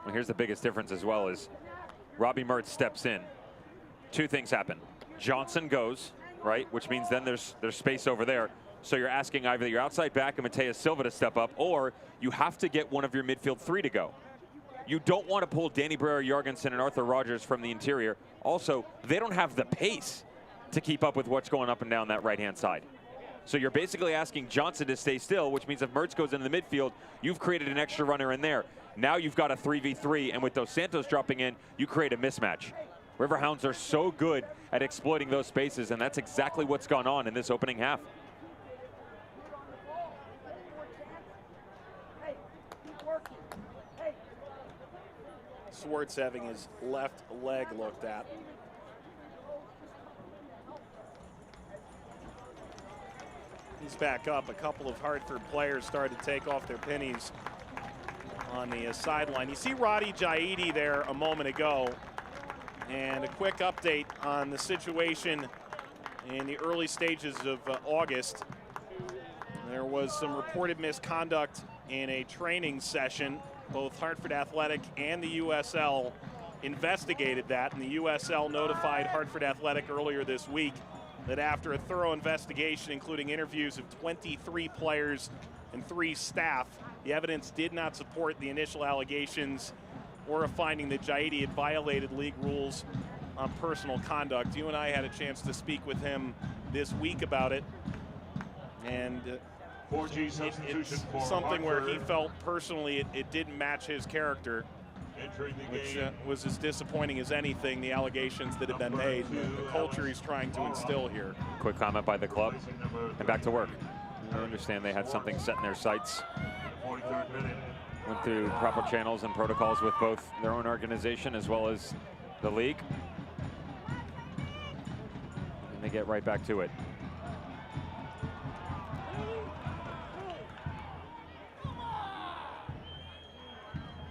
Well, here's the biggest difference as well is Robbie Mertz steps in. Two things happen. Johnson goes, right, which means then there's space over there. So you're asking either your outside back and Mateus Silva to step up, or you have to get one of your midfield three to go. You don't want to pull Danny Barrera, Jorgensen, and Arthur Rogers from the interior. Also, they don't have the pace to keep up with what's going up and down that right-hand side. So you're basically asking Johnson to stay still, which means if Mertz goes into the midfield, you've created an extra runner in there. Now you've got a 3v3, and with Dos Santos dropping in, you create a mismatch. Riverhounds are so good at exploiting those spaces, and that's exactly what's gone on in this opening half. Swartz having his left leg looked at. He's back up. A couple of Hartford players started to take off their pennies on the sideline. You see Roddy Jaidi there a moment ago. And a quick update on the situation in the early stages of August. There was some reported misconduct in a training session. Both Hartford Athletic and the USL investigated that, and the USL notified Hartford Athletic earlier this week that after a thorough investigation, including interviews of 23 players and 3 staff, the evidence did not support the initial allegations or a finding that Jaidi had violated league rules on personal conduct. You and I had a chance to speak with him this week about it, and it's something where he felt personally it didn't match his character, which was as disappointing as anything, the allegations that have been made, the culture he's trying to instill here. Quick comment by the club, and back to work. I understand they had something set in their sights. Went through proper channels and protocols with both their own organization as well as the league. And they get right back to it.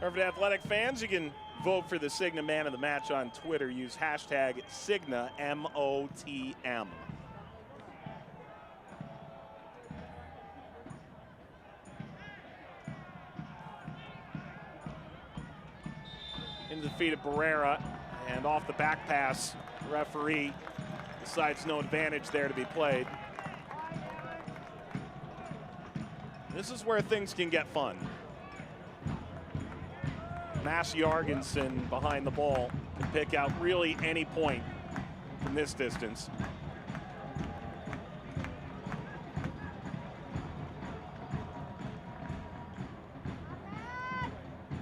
Hartford Athletic fans, you can vote for the Cigna Man of the Match on Twitter. Use hashtag Cigna, MOTM. Into the feet of Barrera, and off the back pass, the referee decides no advantage there to be played. This is where things can get fun. Mass Jorgensen behind the ball can pick out really any point from this distance.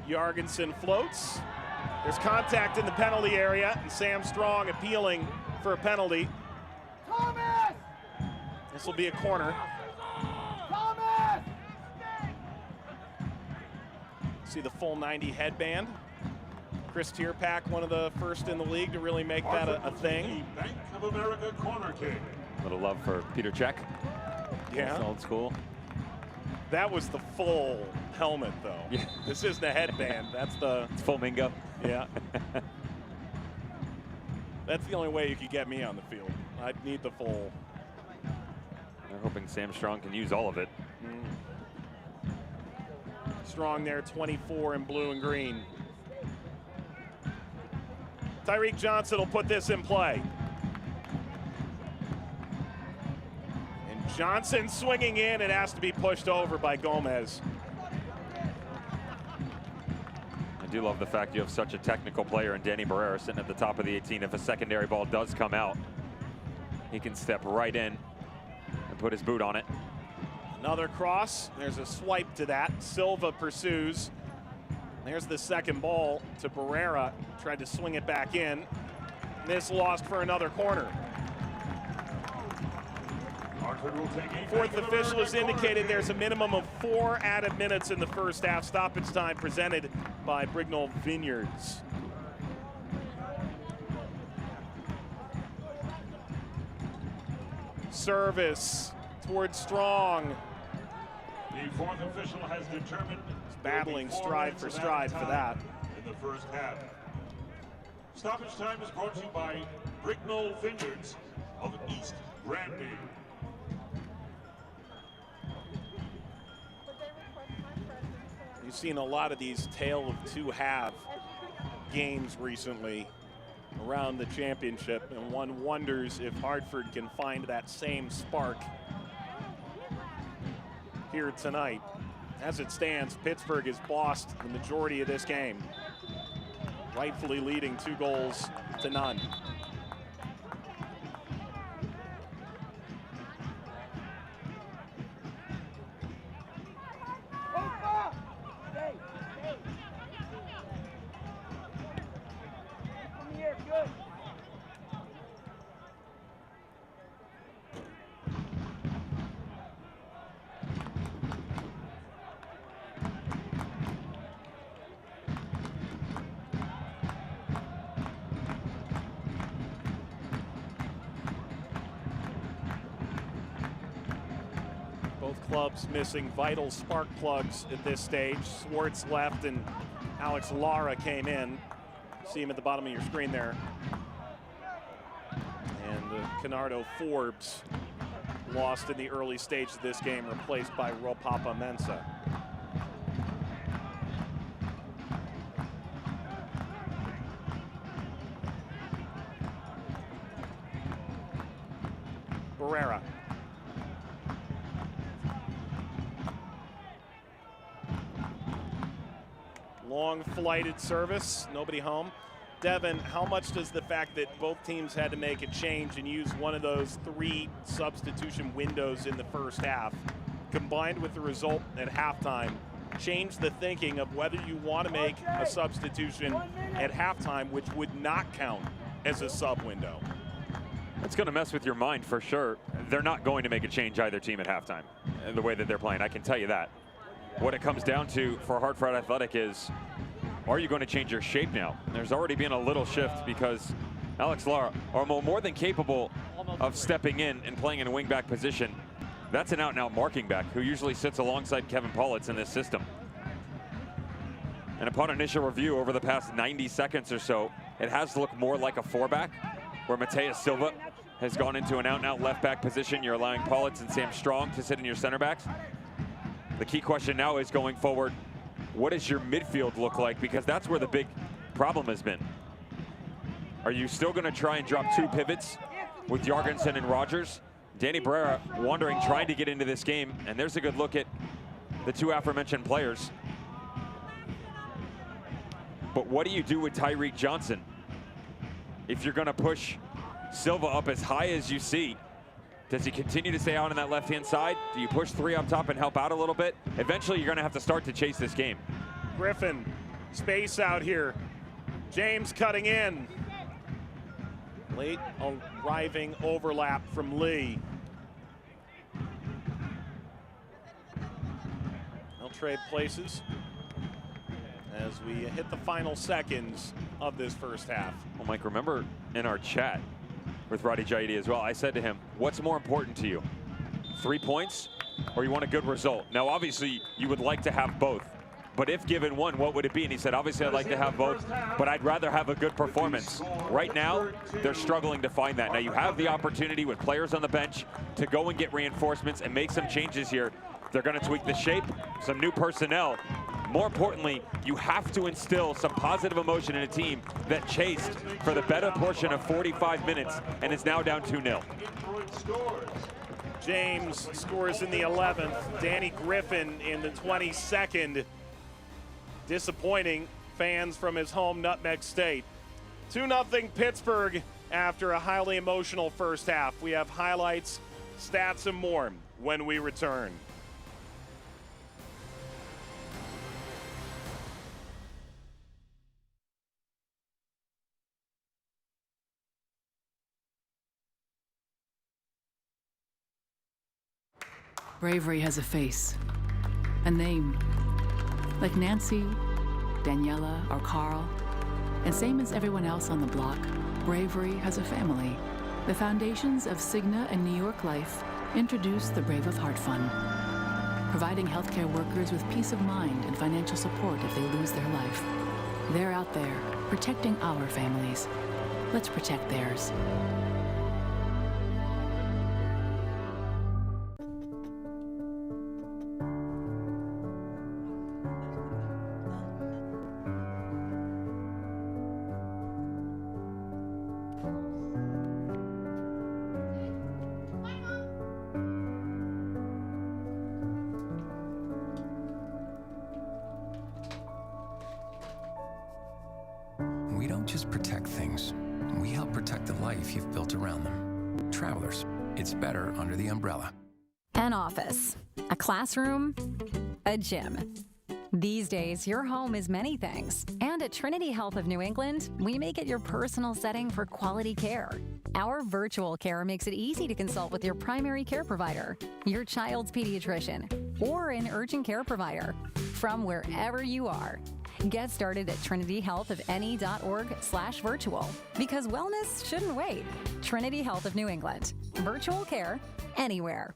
Jorgensen floats. There's contact in the penalty area, and Sam Strong appealing for a penalty. Thomas! This will be a corner. Thomas! See the full 90 headband. Chris Tierpak, one of the first in the league to really make that a thing. Bank of America corner kick. A little love for Peter Cech. Yeah. That's old school. That was the full helmet, though. Yeah. This isn't a headband. That's the... It's full Mingo. Yeah. That's the only way you could get me on the field. I'd need the full. They're hoping Sam Strong can use all of it. Strong there, 24 in blue and green. Tyreek Johnson will put this in play. And Johnson swinging in. It has to be pushed over by Gomez. I do love the fact you have such a technical player in Danny Barrera sitting at the top of the 18. If a secondary ball does come out, he can step right in and put his boot on it. Another cross. There's a swipe to that. Silva pursues. There's the second ball to Barrera. Tried to swing it back in. This lost for another corner. Fourth official has indicated there's a minimum of 4 added minutes in the first half. Stoppage time presented by Brignall Vineyards. Service towards Strong. The fourth official has determined Battling stride for stride for that. In the first half. Stoppage time is brought to you by Brignall Vineyards of East Granby. You've seen a lot of these tale of two half games recently around the championship, and one wonders if Hartford can find that same spark here tonight. As it stands, Pittsburgh has lost the majority of this game, rightfully leading 2-0. Clubs missing vital spark plugs at this stage. Swartz left and Alex Lara came in. See him at the bottom of your screen there. And Canardo Forbes lost in the early stage of this game, replaced by Ropapa Mensah. Barrera. Long flighted service, nobody home. Devin, how much does the fact that both teams had to make a change and use one of those 3 substitution windows in the first half, combined with the result at halftime, change the thinking of whether you want to make a substitution at halftime, which would not count as a sub window? It's going to mess with your mind for sure. They're not going to make a change either team at halftime, the way that they're playing, I can tell you that. What it comes down to for Hartford Athletic is, are you going to change your shape now? There's already been a little shift because Alex Lara are more than capable of stepping in and playing in a wingback position. That's an out-and-out marking back who usually sits alongside Kevin Politz in this system. And upon initial review over the past 90 seconds or so, it has looked more like a 4-back, where Mateus Silva has gone into an out-and-out left-back position. You're allowing Politz and Sam Strong to sit in your center backs. The key question now is going forward, what does your midfield look like? Because that's where the big problem has been. Are you still going to try and drop 2 pivots with Jorgensen and Rogers? Danny Barrera wandering, trying to get into this game, and there's a good look at the 2 aforementioned players. But what do you do with Tyreek Johnson? If you're going to push Silva up as high as you see, does he continue to stay out on that left-hand side? Do you push 3 up top and help out a little bit? Eventually, you're going to have to start to chase this game. Griffin, space out here. James cutting in. Late arriving overlap from Lee. They'll trade places. as we hit the final seconds of this first half. Well, Mike, remember in our chat with Roddy Jaidi as well, I said to him, what's more important to you? 3 points or you want a good result? Now, obviously, you would like to have both. But if given one, what would it be? And he said, obviously, I'd like to have both, but I'd rather have a good performance. Right now, they're struggling to find that. Now, you have the opportunity with players on the bench to go and get reinforcements and make some changes here. They're going to tweak the shape, some new personnel. More importantly, you have to instill some positive emotion in a team that chased for the better portion of 45 minutes and is now down 2-0. James scores in the 11th. Danny Griffin in the 22nd. Disappointing fans from his home Nutmeg State. 2-0 Pittsburgh after a highly emotional first half. We have highlights, stats, and more when we return. Bravery has a face, a name, like Nancy, Daniela, or Carl. And same as everyone else on the block, Bravery has a family. The foundations of Cigna and New York Life introduce the Brave of Heart Fund, providing healthcare workers with peace of mind and financial support if they lose their life. They're out there, protecting our families. Let's protect theirs. We don't just protect things. We help protect the life you've built around them. Travelers, it's better under the umbrella. An office, a classroom, a gym. These days, your home is many things. And at Trinity Health of New England, we make it your personal setting for quality care. Our virtual care makes it easy to consult with your primary care provider, your child's pediatrician, or an urgent care provider from wherever you are. Get started at trinityhealthofne.org/virtual because wellness shouldn't wait. Trinity Health of New England. Virtual care anywhere.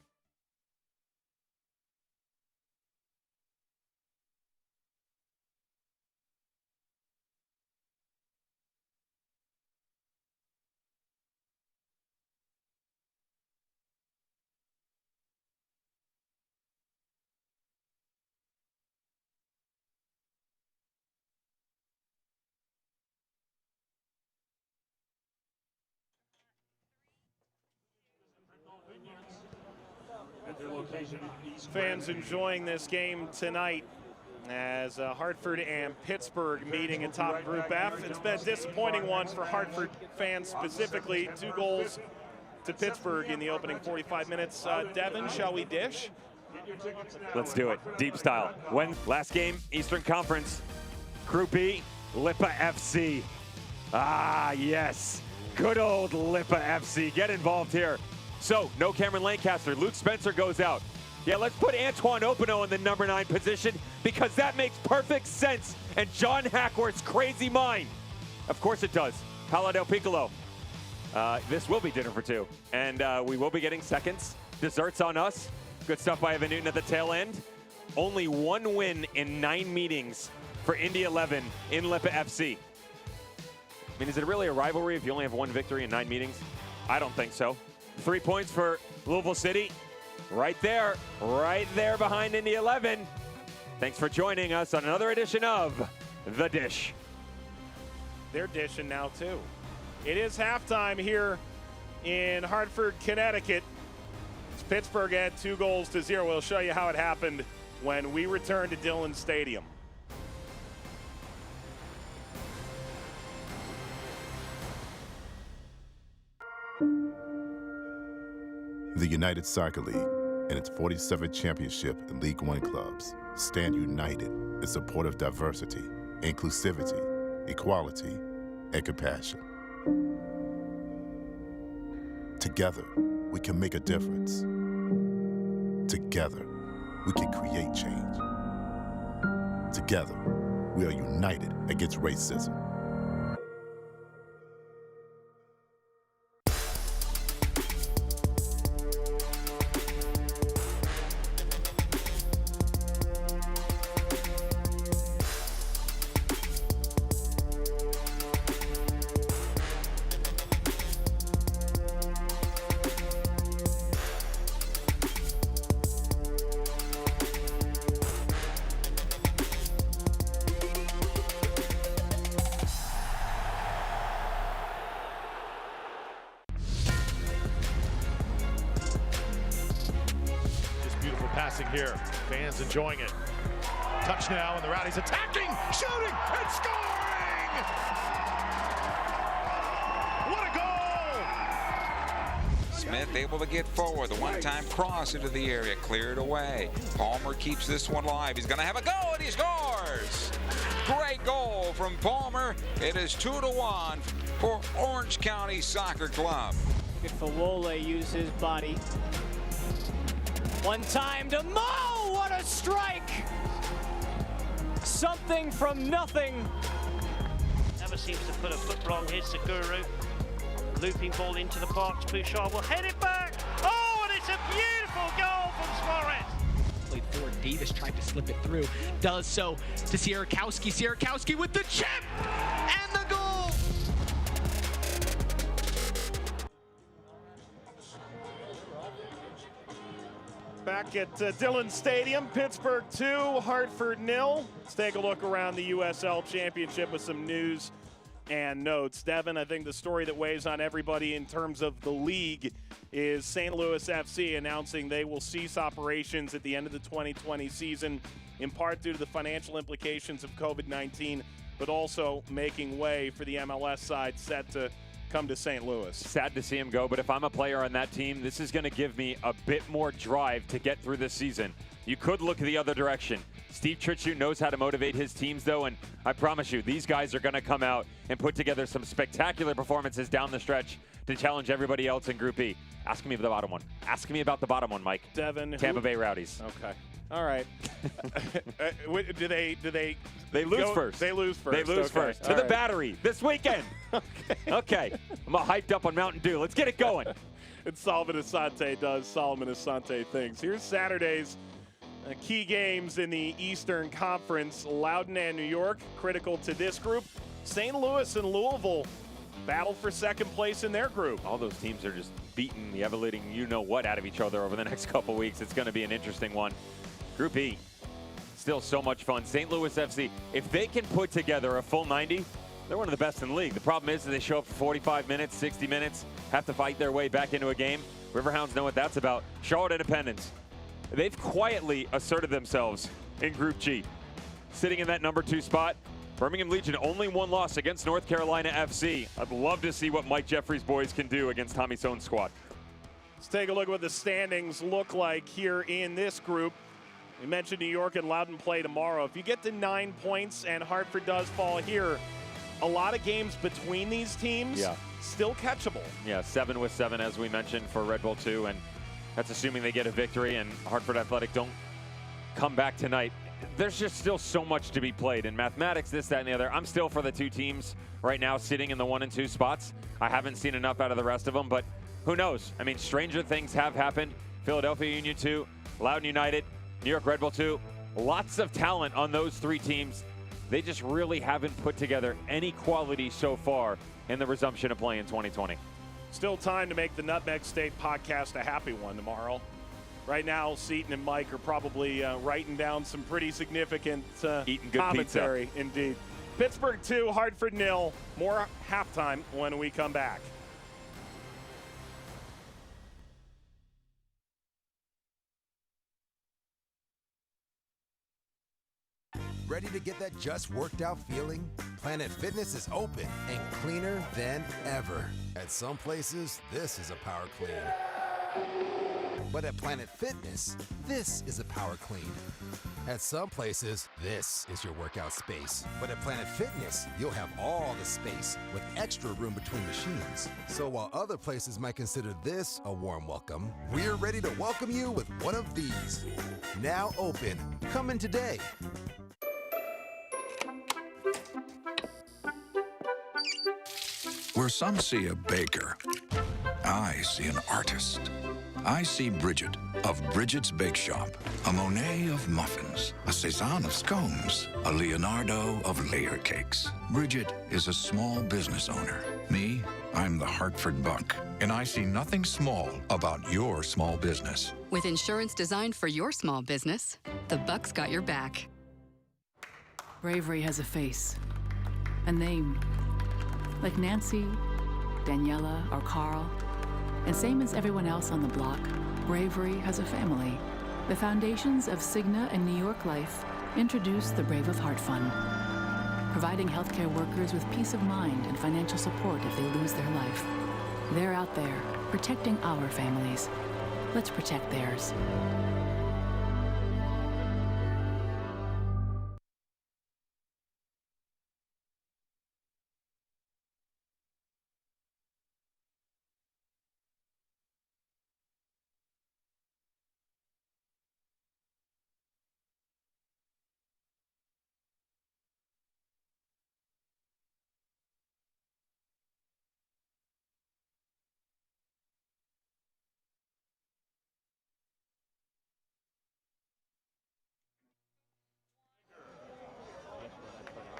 Fans enjoying this game tonight as Hartford and Pittsburgh meeting in top Group F. It's been a disappointing one for Hartford fans specifically. 2 goals to Pittsburgh in the opening 45 minutes. Devin, shall we dish? Let's do it. Deep style. Last game, Eastern Conference, Group E, Lipa FC. Ah, yes. Good old Lipa FC. Get involved here. So, no Cameron Lancaster. Luke Spencer goes out. Yeah, let's put Antoine Opino in the number 9 position because that makes perfect sense. And John Hackworth's crazy mind. Of course it does. Paolo Del Piccolo. This will be dinner for 2. And we will be getting seconds. Desserts on us. Good stuff by Evan Newton at the tail end. Only 1 win in 9 meetings for Indy 11 in Lipa FC. I mean, is it really a rivalry if you only have 1 victory in 9 meetings? I don't think so. 3 points for Louisville City. Right there behind Indy 11. Thanks for joining us on another edition of The Dish. They're dishing now too. It is halftime here in Hartford, Connecticut. It's Pittsburgh at 2-0. We'll show you how it happened when we return to Dillon Stadium. The United Soccer League and its 47th championship in League One clubs stand united in support of diversity, inclusivity, equality, and compassion. Together, we can make a difference. Together, we can create change. Together, We are united against racism. Passing here, fans enjoying it. Touch now, and the Rowdies attacking, shooting, and scoring! What a goal! Smith able to get forward, the one-time cross into the area, cleared away. Palmer keeps this one alive. He's going to have a goal, and he scores! Great goal from Palmer. It is 2-1 for Orange County Soccer Club. Good for Wole, use his body. One time to Mo, what a strike! Something from nothing. Never seems to put a foot wrong here, Seguru. Looping ball into the box, Bouchard will head it back. Oh, and it's a beautiful goal from Suarez. Played forward, Davis tried to slip it through. Does so to Sierakowski. Sierakowski with the chip and the goal! Back at Dillon Stadium, Pittsburgh 2, Hartford 0. Let's take a look around the USL Championship with some news and notes. Devin, I think the story that weighs on everybody in terms of the league is St. Louis FC announcing they will cease operations at the end of the 2020 season, in part due to the financial implications of COVID-19, but also making way for the MLS side set to come to St. Louis. Sad to see him go, but if I'm a player on that team, this is going to give me a bit more drive to get through this season. You could look the other direction. Steve Tritchett knows how to motivate his teams, though, and I promise you, these guys are going to come out and put together some spectacular performances down the stretch to challenge everybody else in Group E. Ask me about the bottom one. Ask me about the bottom one, Mike. Devin. Tampa Bay Rowdies. Okay. All right. Do they lose first. They lose first. They lose first. To the Battery this weekend. Okay. I'm hyped up on Mountain Dew. Let's get it going. And Solomon Asante does Solomon Asante things. Here's Saturday's key games in the Eastern Conference. Loudoun and New York, critical to this group. St. Louis and Louisville battle for second place in their group. All those teams are just beating the ever-leading you-know-what out of each other over the next couple weeks. It's going to be an interesting one. Group E, still so much fun. St. Louis FC, if they can put together a full 90, they're one of the best in the league. The problem is that they show up for 45 minutes, 60 minutes, have to fight their way back into a game. Riverhounds know what that's about. Charlotte Independence, they've quietly asserted themselves in Group G. Sitting in that number 2 spot, Birmingham Legion only one loss against North Carolina FC. I'd love to see what Mike Jeffrey's boys can do against Tommy Sohn's squad. Let's take a look at what the standings look like here in this group. We mentioned New York and Loudoun play tomorrow. If you get to 9 points and Hartford does fall here, a lot of games between these teams still catchable. Yeah, 7 with 7, as we mentioned, for Red Bull 2, and that's assuming they get a victory and Hartford Athletic don't come back tonight. There's just still so much to be played in mathematics, this, that, and the other. I'm still for the 2 teams right now sitting in the 1 and 2 spots. I haven't seen enough out of the rest of them, but who knows? I mean, stranger things have happened. Philadelphia Union 2, Loudoun United, New York Red Bull 2. Lots of talent on those 3 teams. They just really haven't put together any quality so far in the resumption of play in 2020. Still time to make the Nutmeg State podcast a happy one tomorrow. Right now, Seton and Mike are probably writing down some pretty significant eating good commentary. Pizza. Indeed. Pittsburgh 2, Hartford 0. More halftime when we come back. Ready to get that just worked out feeling? Planet Fitness is open and cleaner than ever. At some places, this is a power clean. But at Planet Fitness, this is a power clean. At some places, this is your workout space. But at Planet Fitness, you'll have all the space with extra room between machines. So while other places might consider this a warm welcome, we're ready to welcome you with one of these. Now open. Come in today. Where some see a baker, I see an artist. I see Bridget of Bridget's Bake Shop, a Monet of muffins, a Cézanne of scones, a Leonardo of layer cakes. Bridget is a small business owner. Me, I'm the Hartford Buck, and I see nothing small about your small business. With insurance designed for your small business, the Buck's got your back. Bravery has a face, a name. Like Nancy, Daniela, or Carl. And same as everyone else on the block, Bravery has a family. The foundations of Cigna and New York Life introduce the Brave of Heart Fund, providing healthcare workers with peace of mind and financial support if they lose their life. They're out there, protecting our families. Let's protect theirs.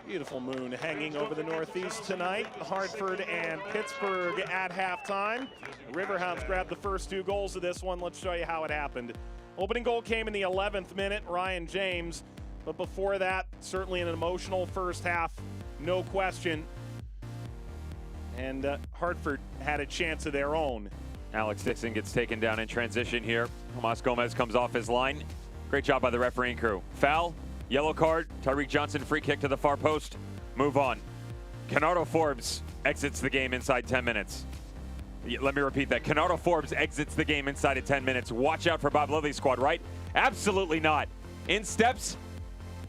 Beautiful moon hanging over the Northeast tonight. Hartford and Pittsburgh at halftime. Riverhounds grabbed the first 2 goals of this one. Let's show you how it happened. Opening goal came in the 11th minute, Ryan James. But before that, certainly an emotional first half, no question. And Hartford had a chance of their own. Alex Dixon gets taken down in transition here. Tomas Gomez comes off his line. Great job by the refereeing crew. Foul. Yellow card, Tyreek Johnson free kick to the far post. Move on. Kennardo Forbes exits the game inside 10 minutes. Let me repeat that. Kennardo Forbes exits the game inside of 10 minutes. Watch out for Bob Lilly's squad, right? Absolutely not. In steps,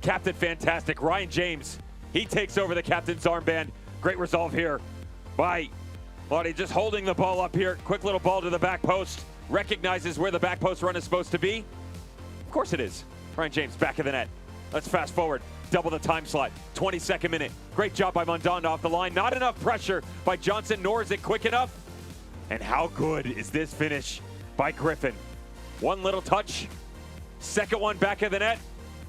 Captain Fantastic, Ryan James. He takes over the captain's armband. Great resolve here by Lottie, just holding the ball up here. Quick little ball to the back post. Recognizes where the back post run is supposed to be. Of course it is. Ryan James back of the net. Let's fast forward. Double the time slot. 22nd minute. Great job by Mondonda off the line. Not enough pressure by Johnson, nor is it quick enough. And how good is this finish by Griffin? One little touch. Second one back of the net.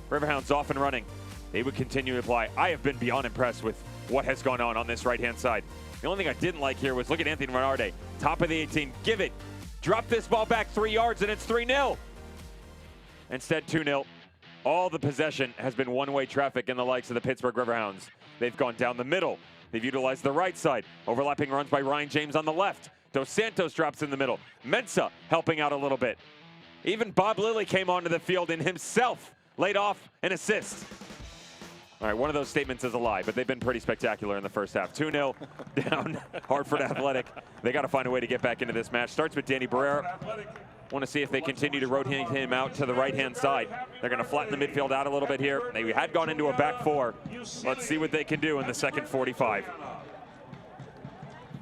Riverhounds off and running. They would continue to apply. I have been beyond impressed with what has gone on this right-hand side. The only thing I didn't like here was look at Anthony Renarde. Top of the 18. Give it. Drop this ball back 3 yards and it's 3-0. Instead, 2-0. All the possession has been one-way traffic in the likes of the Pittsburgh Riverhounds. They've gone down the middle. They've utilized the right side. Overlapping runs by Ryan James on the left. Dos Santos drops in the middle. Mensah helping out a little bit. Even Bob Lilly came onto the field and himself laid off an assist. All right, one of those statements is a lie, but they've been pretty spectacular in the first half. 2-0 down Hartford Athletic. They got to find a way to get back into this match. Starts with Danny Barrera. Want to see if they continue to rotate him out to the right-hand side. They're going to flatten the midfield out a little bit here. They had gone into a back 4. Let's see what they can do in the second 45.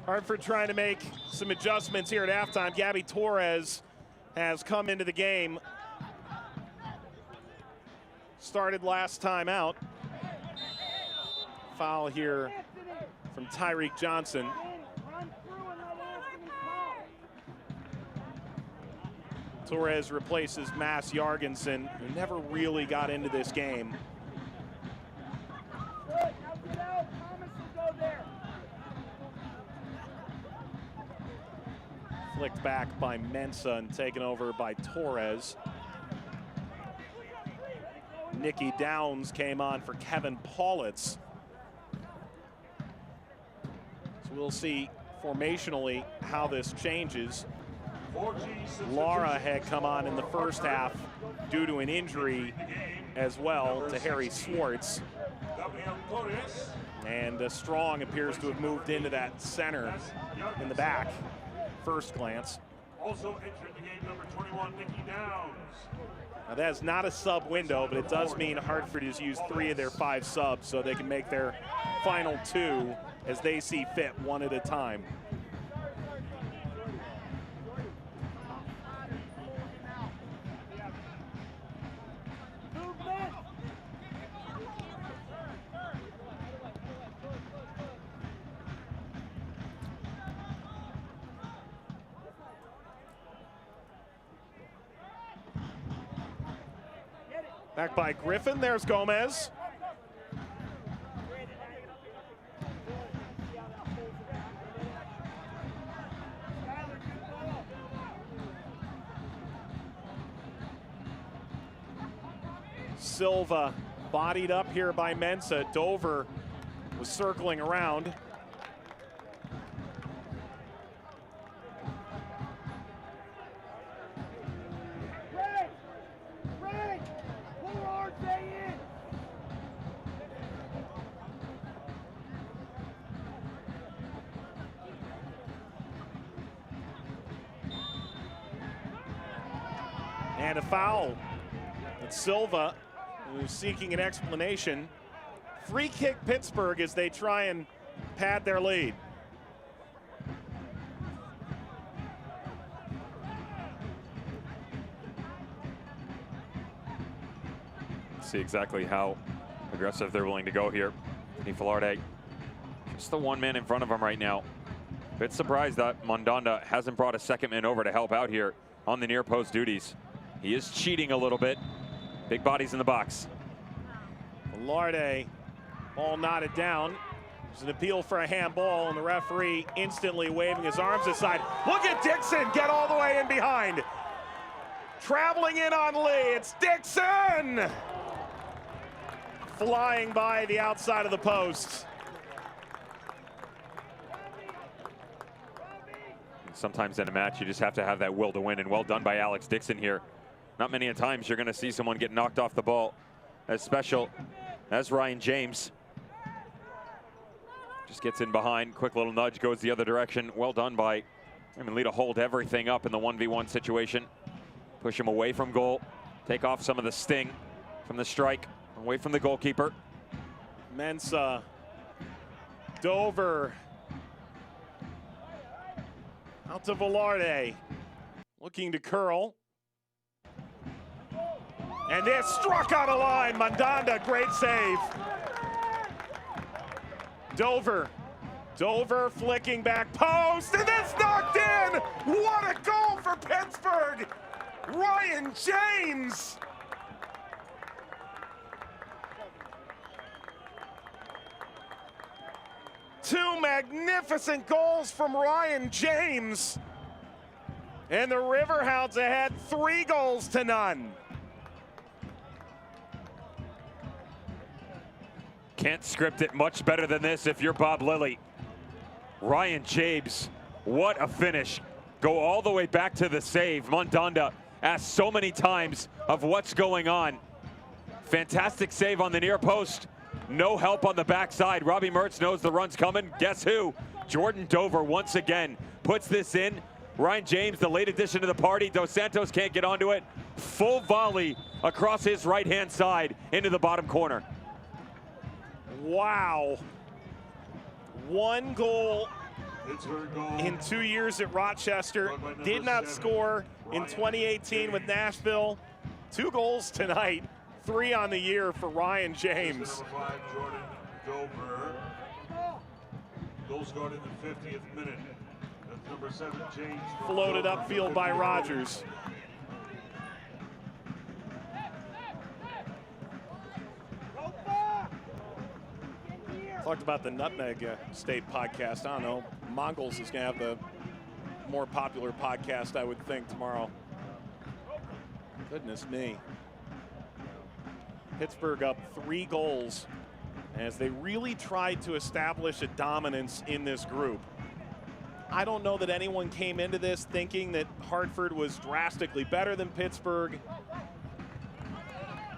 Hartford trying to make some adjustments here at halftime. Gabby Torres has come into the game. Started last time out. Foul here from Tyreek Johnson. Torres replaces Mass Jorgensen, who never really got into this game. Flicked back by Mensah and taken over by Torres. Nikki Downs came on for Kevin Paulitz. So we'll see formationally how this changes. Lara had come on in the first half due to an injury as well to Harry Swartz. And Strong appears to have moved into that center in the back, first glance. Also entered the game, number 21, Nikki Downs. Now that is not a sub window, but it does mean Hartford has used 3 of their 5 subs, so they can make their final 2 as they see fit, one at a time. Back by Griffin, there's Gomez. Silva bodied up here by Mensah. Dover was circling around. And a foul. And Silva, who's seeking an explanation. Free kick Pittsburgh as they try and pad their lead. See exactly how aggressive they're willing to go here. Filarde, just the one man in front of him right now. Bit surprised that Mandanda hasn't brought a second man over to help out here on the near post duties. He is cheating a little bit. Big bodies in the box. Filarde, ball knotted down. There's an appeal for a handball, and the referee instantly waving his arms aside. Look at Dixon get all the way in behind. Traveling in on Lee, it's Dixon! Flying by the outside of the post. Sometimes in a match, you just have to have that will to win, and well done by Alex Dixon here. Not many times you're going to see someone get knocked off the ball as special as Ryan James. Just gets in behind, quick little nudge, goes the other direction. Well done by Raymond Lee to hold everything up in the 1v1 situation. Push him away from goal, take off some of the sting from the strike, away from the goalkeeper. Mensah, Dover, out to Filarde, looking to curl. And this struck out of line. Mandanda, great save. Dover flicking back post, and this knocked in. What a goal for Pittsburgh. Ryan James. Two magnificent goals from Ryan James. And the Riverhounds ahead 3-0. Can't script it much better than this if you're Bob Lilly. Ryan James, what a finish. Go all the way back to the save. Mandanda asked so many times of what's going on. Fantastic save on the near post. No help on the backside. Robbie Mertz knows the run's coming. Guess who? Jordan Dover once again puts this in. Ryan James, the late addition to the party. Dos Santos can't get onto it. Full volley across his right-hand side into the bottom corner. Wow. One goal in 2 years at Rochester. Did not score in 2018 with Nashville. 2 goals tonight. 3 on the year for Ryan James. Jordan Dover. Goal scored in the 50th minute. That's number 7, James. Floated upfield by Rogers. Talked about the Nutmeg State podcast. I don't know. Mongols is going to have the more popular podcast, I would think, tomorrow. Goodness me. Pittsburgh up 3 goals as they really tried to establish a dominance in this group. I don't know that anyone came into this thinking that Hartford was drastically better than Pittsburgh.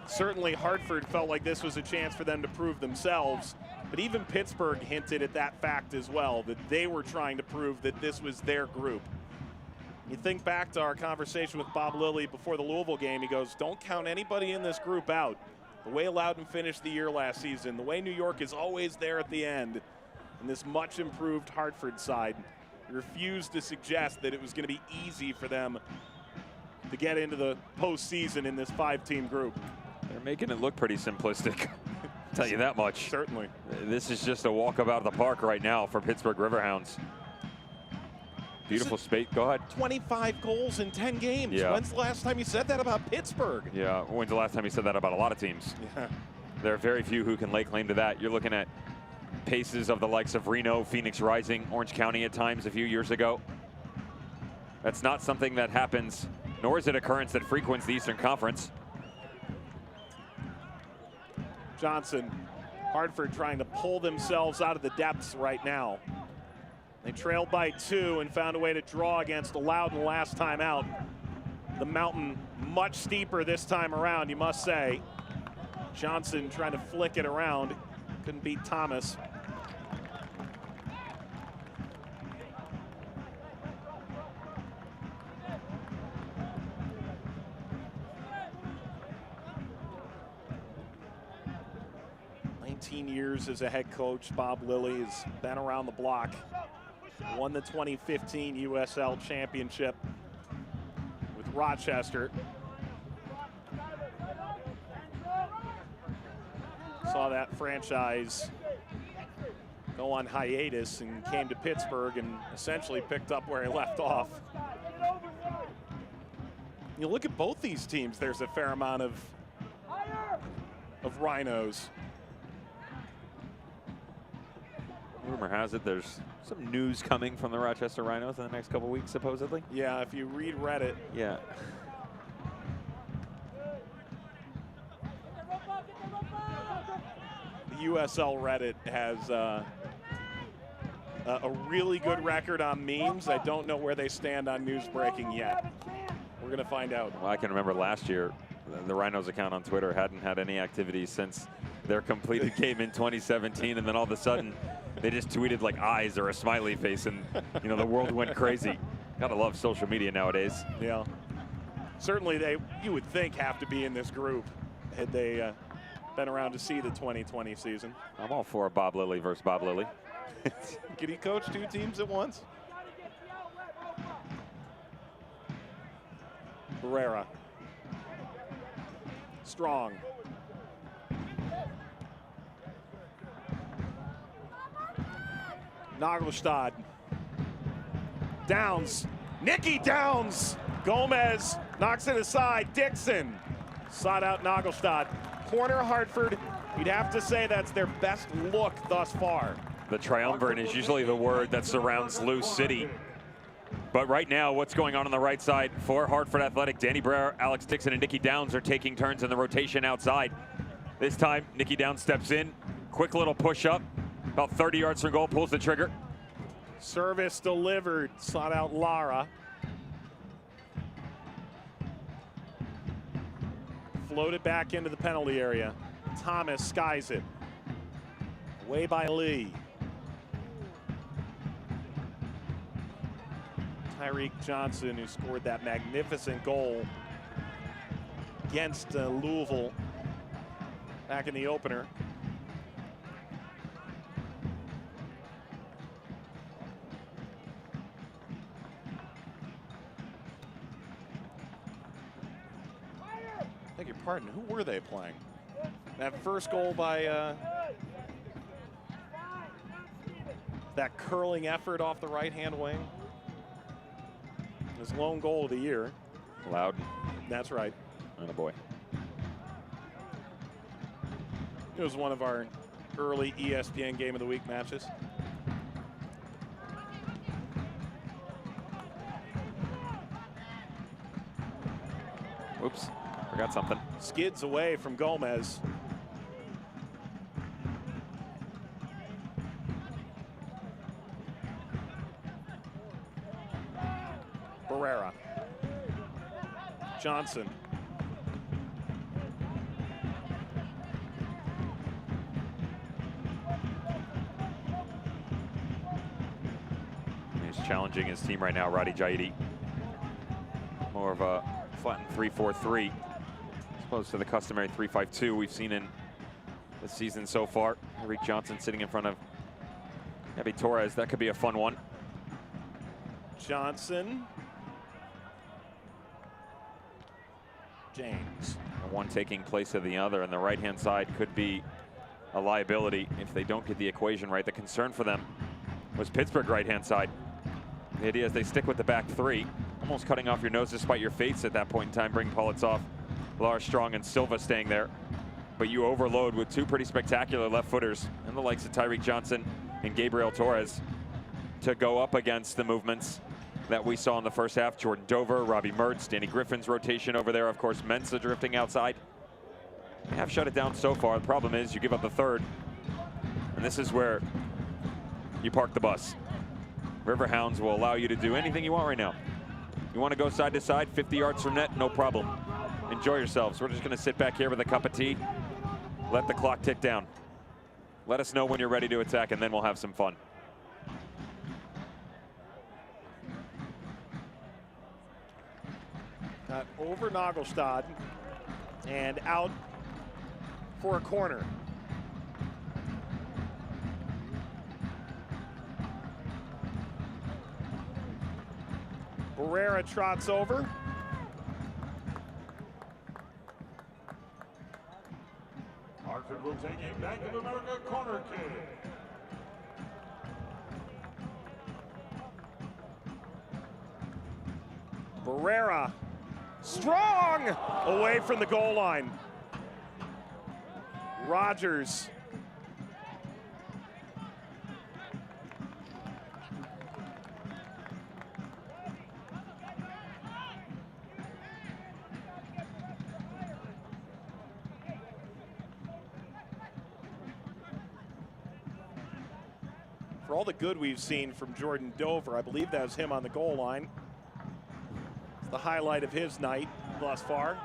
Certainly Hartford felt like this was a chance for them to prove themselves, but even Pittsburgh hinted at that fact as well, that they were trying to prove that this was their group. You think back to our conversation with Bob Lilly before the Louisville game, he goes, don't count anybody in this group out. The way Loudon finished the year last season, the way New York is always there at the end, and this much improved Hartford side refused to suggest that it was going to be easy for them to get into the postseason in this 5-team group. They're making it look pretty simplistic. Tell you that much. Certainly. This is just a walk about the park right now for Pittsburgh Riverhounds. Beautiful space. Go ahead. 25 goals in 10 games. Yeah. When's the last time you said that about Pittsburgh? Yeah, when's the last time you said that about a lot of teams? Yeah. There are very few who can lay claim to that. You're looking at paces of the likes of Reno, Phoenix Rising, Orange County at times a few years ago. That's not something that happens, nor is it occurrence that frequents the Eastern Conference. Johnson, Hartford trying to pull themselves out of the depths right now. They trailed by 2 and found a way to draw against Loudon last time out. The mountain much steeper this time around, you must say. Johnson trying to flick it around. Couldn't beat Thomas. Years as a head coach, Bob Lilly has been around the block. Won the 2015 USL Championship with Rochester. Saw that franchise go on hiatus and came to Pittsburgh and essentially picked up where he left off. You look at both these teams, there's a fair amount of Rhinos. Rumor has it there's some news coming from the Rochester Rhinos in the next couple weeks, supposedly. Yeah, if you read Reddit. Yeah. The USL Reddit has a really good record on memes. I don't know where they stand on news breaking yet. We're going to find out. Well, I can remember last year, the Rhinos account on Twitter hadn't had any activity since their completed game in 2017, and then all of a sudden, they just tweeted like eyes or a smiley face, and you know the world went crazy. Gotta love social media nowadays. Yeah, certainly you would think have to be in this group had they been around to see the 2020 season. I'm all for Bob Lilly versus Bob Lilly. Could he coach 2 teams at once? Barrera, strong. Nagelstad. Downs. Nicky Downs. Gomez knocks it aside. Dixon sought out Nagelstad. Corner Hartford. You'd have to say that's their best look thus far. The triumvirate is usually the word that surrounds Lou City. But right now, what's going on the right side for Hartford Athletic? Danny Breyer, Alex Dixon, and Nicky Downs are taking turns in the rotation outside. This time, Nicky Downs steps in. Quick little push up. About 30 yards from goal, pulls the trigger. Service delivered, sought out Lara. Floated back into the penalty area. Thomas skies it. Away by Lee. Tyreek Johnson, who scored that magnificent goal against Louisville back in the opener. Beg your pardon, who were they playing? That first goal by that curling effort off the right-hand wing. His lone goal of the year. Loudon. That's right. Attaboy. It was one of our early ESPN Game of the Week matches. Oops, forgot something. Skids away from Gomez. Barrera. Johnson. He's challenging his team right now, Roddy Jaidi. More of a flattened 3-4-3 as opposed to the customary 3-5-2 we've seen in the season so far. Rick Johnson sitting in front of Evi Torres. That could be a fun one. Johnson. James. One taking place of the other, and the right-hand side could be a liability if they don't get the equation right. The concern for them was Pittsburgh right-hand side. The idea is they stick with the back three, almost cutting off your nose despite your face at that point in time, bringing Politz, Lars Strong, and Silva staying there. But you overload with two pretty spectacular left footers and the likes of Tyreek Johnson and Gabriel Torres to go up against the movements that we saw in the first half. Jordan Dover, Robbie Mertz, Danny Griffin's rotation over there. Of course, Mensah drifting outside. They have shut it down so far. The problem is you give up the third, and this is where you park the bus. Riverhounds will allow you to do anything you want right now. You want to go side to side, 50 yards from net, no problem. Enjoy yourselves. We're just going to sit back here with a cup of tea, let the clock tick down. Let us know when you're ready to attack, and then we'll have some fun. Over Nagelstad and out for a corner. Barrera trots over. Hartford will take a Bank of America corner kick. Barrera, strong, away from the goal line. Rogers. For all the good we've seen from Jordan Dover, I believe that was him on the goal line. It's the highlight of his night thus far.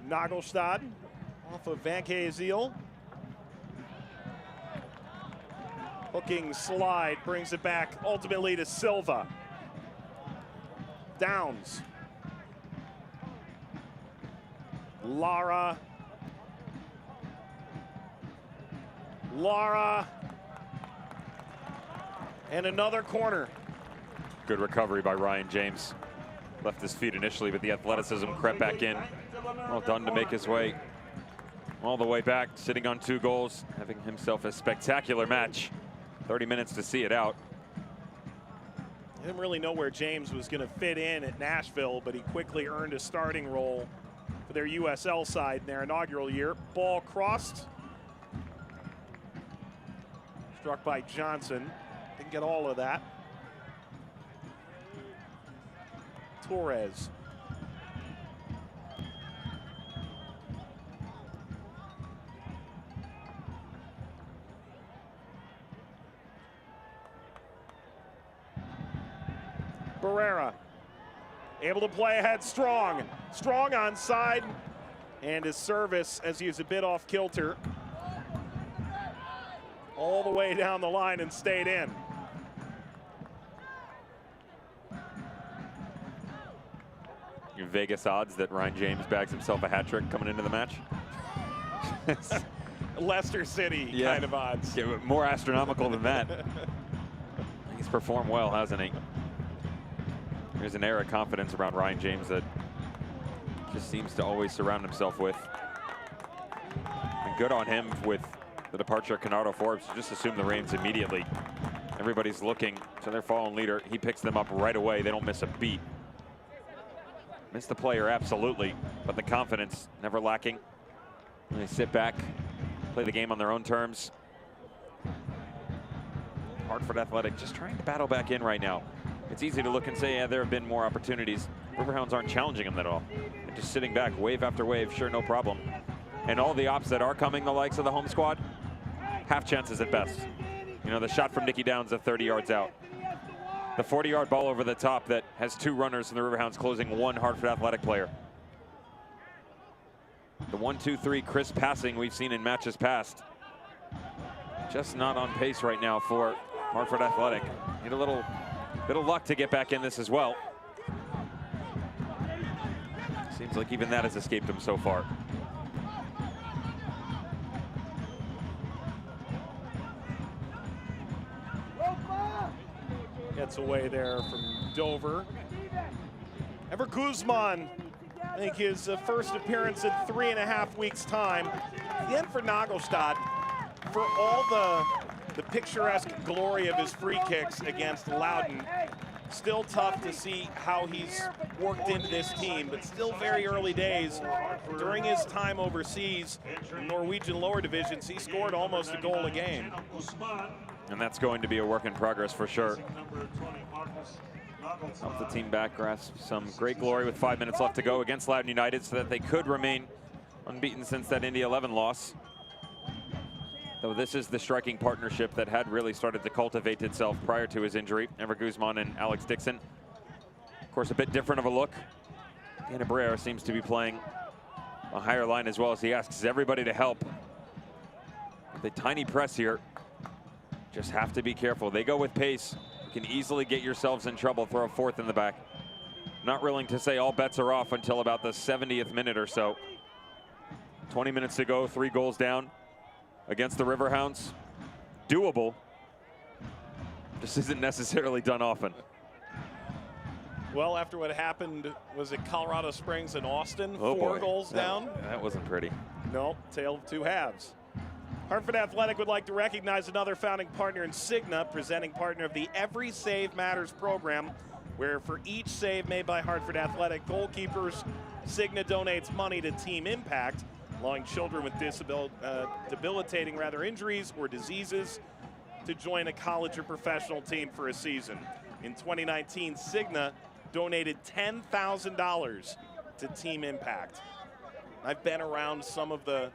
Nagelstad off of Van Keziel. Hooking slide brings it back ultimately to Silva. Downs. Lara. And another corner. Good recovery by Ryan James. Left his feet initially, but the athleticism crept back in. Well done to make his way all the way back, sitting on 2 goals, having himself a spectacular match. 30 minutes to see it out. I didn't really know where James was going to fit in at Nashville, but he quickly earned a starting role for their USL side in their inaugural year. Ball crossed. Struck by Johnson. Didn't get all of that. Torres. Barrera able to play ahead. Strong on side, and his service, as he was a bit off kilter, all the way down the line and stayed in. Your Vegas odds that Ryan James bags himself a hat trick coming into the match? Leicester City kind of odds. Yeah, more astronomical than that. He's performed well, hasn't he? There's an air of confidence around Ryan James that just seems to always surround himself with. And good on him with the departure of Canardo Forbes to just assume the reins immediately. Everybody's looking to their fallen leader. He picks them up right away. They don't miss a beat. Miss the player, absolutely, but the confidence never lacking. And they sit back, play the game on their own terms. Hartford Athletic just trying to battle back in right now. It's easy to look and say, yeah, there have been more opportunities. Riverhounds aren't challenging them at all. They're just sitting back, wave after wave, sure, no problem. And all the ops that are coming, the likes of the home squad, half chances at best. You know, the shot from Nicky Downs at 30 yards out. The 40-yard ball over the top that has 2 runners from the Riverhounds closing 1 Hartford Athletic player. The 1-2-3 crisp passing we've seen in matches past. Just not on pace right now for Hartford Athletic. Need a little bit of luck to get back in this as well. Seems like even that has escaped him so far. gets away there from Dover. Ever Guzman, I think his first appearance in 3.5 weeks' time. Again for Nagelstadt, for all the picturesque glory of his free kicks against Loudon, still tough to see how he's worked into this team, but still very early days. During his time overseas in Norwegian lower divisions, he scored almost a goal a game. And that's going to be a work in progress for sure. Help the team back, grasp some great glory with 5 minutes left to go against Loudon United so that they could remain unbeaten since that Indy 11 loss. Though this is the striking partnership that had really started to cultivate itself prior to his injury. Ever Guzman and Alex Dixon. Of course, a bit different of a look. Dana Barrera seems to be playing a higher line as well as he asks everybody to help. The tiny press here. Just have to be careful. They go with pace. You can easily get yourselves in trouble. Throw a fourth in the back. Not willing to say all bets are off until about the 70th minute or so. 20 minutes to go, 3 goals down against the Riverhounds. Doable. This isn't necessarily done often. Well, after what happened, was it Colorado Springs and Austin? Oh, 4 boy. goals down? That wasn't pretty. No, tale of 2 halves. Hartford Athletic would like to recognize another founding partner in Cigna, presenting partner of the Every Save Matters program, where for each save made by Hartford Athletic goalkeepers, Cigna donates money to Team Impact, allowing children with debilitating injuries or diseases to join a college or professional team for a season. In 2019, Cigna donated $10,000 to Team Impact. I've been around some of the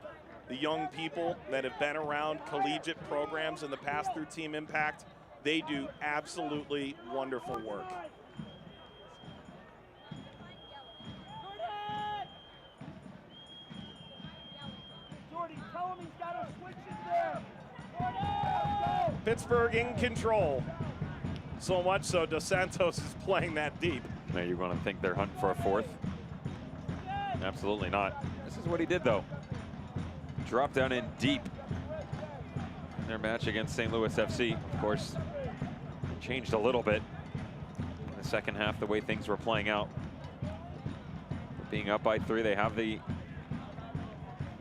young people that have been around collegiate programs in the past through Team Impact. They do absolutely wonderful work. Pittsburgh in control. So much so, Dos Santos is playing that deep. Now you're going to think they're hunting for a fourth. Absolutely not. This is what he did, though. Drop down in deep in their match against St. Louis FC. Of course, it changed a little bit in the second half, the way things were playing out. Being up by 3, they have the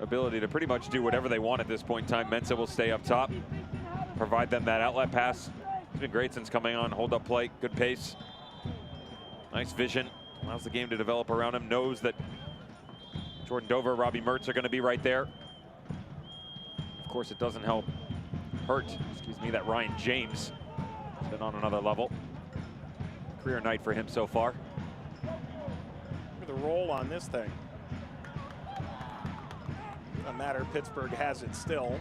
ability to pretty much do whatever they want at this point in time. Mensah will stay up top, provide them that outlet pass. He's been great since coming on. Hold up play, good pace, nice vision, allows the game to develop around him. Knows that Jordan Dover, Robbie Mertz are going to be right there. Of course, it doesn't hurt that Ryan James has been on another level. Career night for him so far. Look at the roll on this thing. Doesn't matter, Pittsburgh has it still.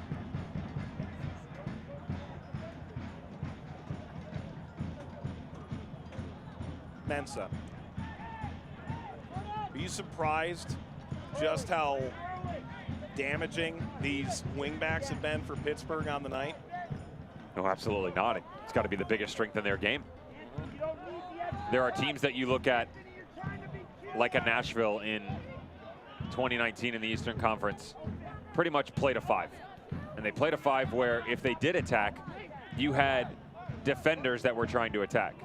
Mensah. Are you surprised just how damaging these wingbacks have been for Pittsburgh on the night? No, absolutely not. It's got to be the biggest strength in their game. There are teams that you look at, like a Nashville in 2019 in the Eastern Conference, pretty much played a 5. And they played a 5 where if they did attack, you had defenders that were trying to attack.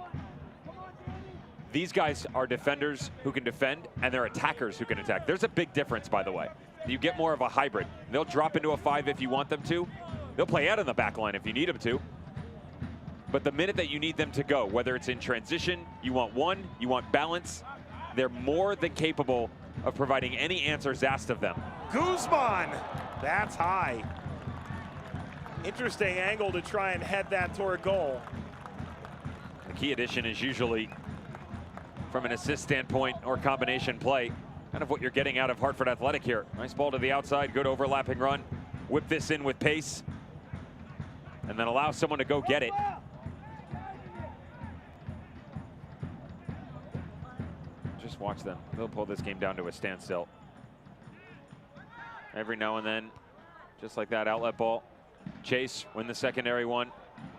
These guys are defenders who can defend, and they're attackers who can attack. There's a big difference, by the way. You get more of a hybrid. They'll drop into a 5 if you want them to. They'll play out on the back line if you need them to. But the minute that you need them to go, whether it's in transition, you want one, you want balance, they're more than capable of providing any answers asked of them. Guzman, that's high. Interesting angle to try and head that toward goal. The key addition is usually from an assist standpoint or combination play. Kind of what you're getting out of Hartford Athletic here. Nice ball to the outside, good overlapping run. Whip this in with pace. And then allow someone to go get it. Just watch them. They'll pull this game down to a standstill. Every now and then, just like that outlet ball. Chase, win the secondary one.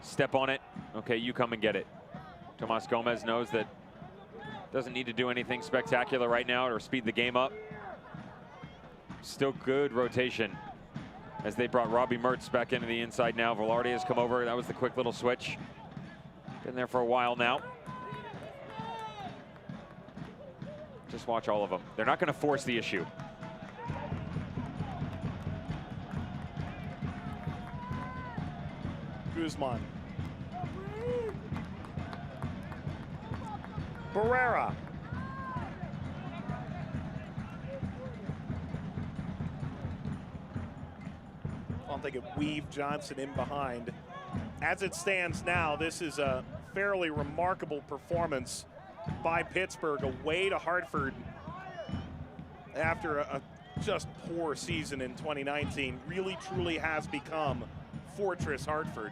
Step on it. Okay, you come and get it. Tomas Gomez knows that doesn't need to do anything spectacular right now or speed the game up. Still good rotation as they brought Robbie Mertz back into the inside now. Velarde has come over. That was the quick little switch. Been there for a while now. Just watch all of them. They're not going to force the issue. Guzman. Barrera. I don't think it weaved Johnson in behind. As it stands now, this is a fairly remarkable performance by Pittsburgh away to Hartford after a just poor season in 2019. Really, truly has become Fortress Hartford.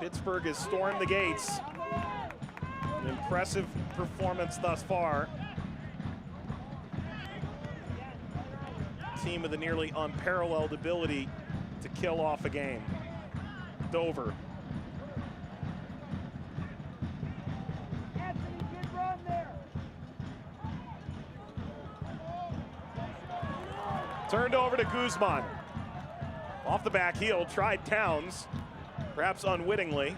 Pittsburgh has stormed the gates. An impressive performance thus far. Team with a nearly unparalleled ability to kill off a game. Dover. Turned over to Guzman. Off the back heel, tried Towns, perhaps unwittingly.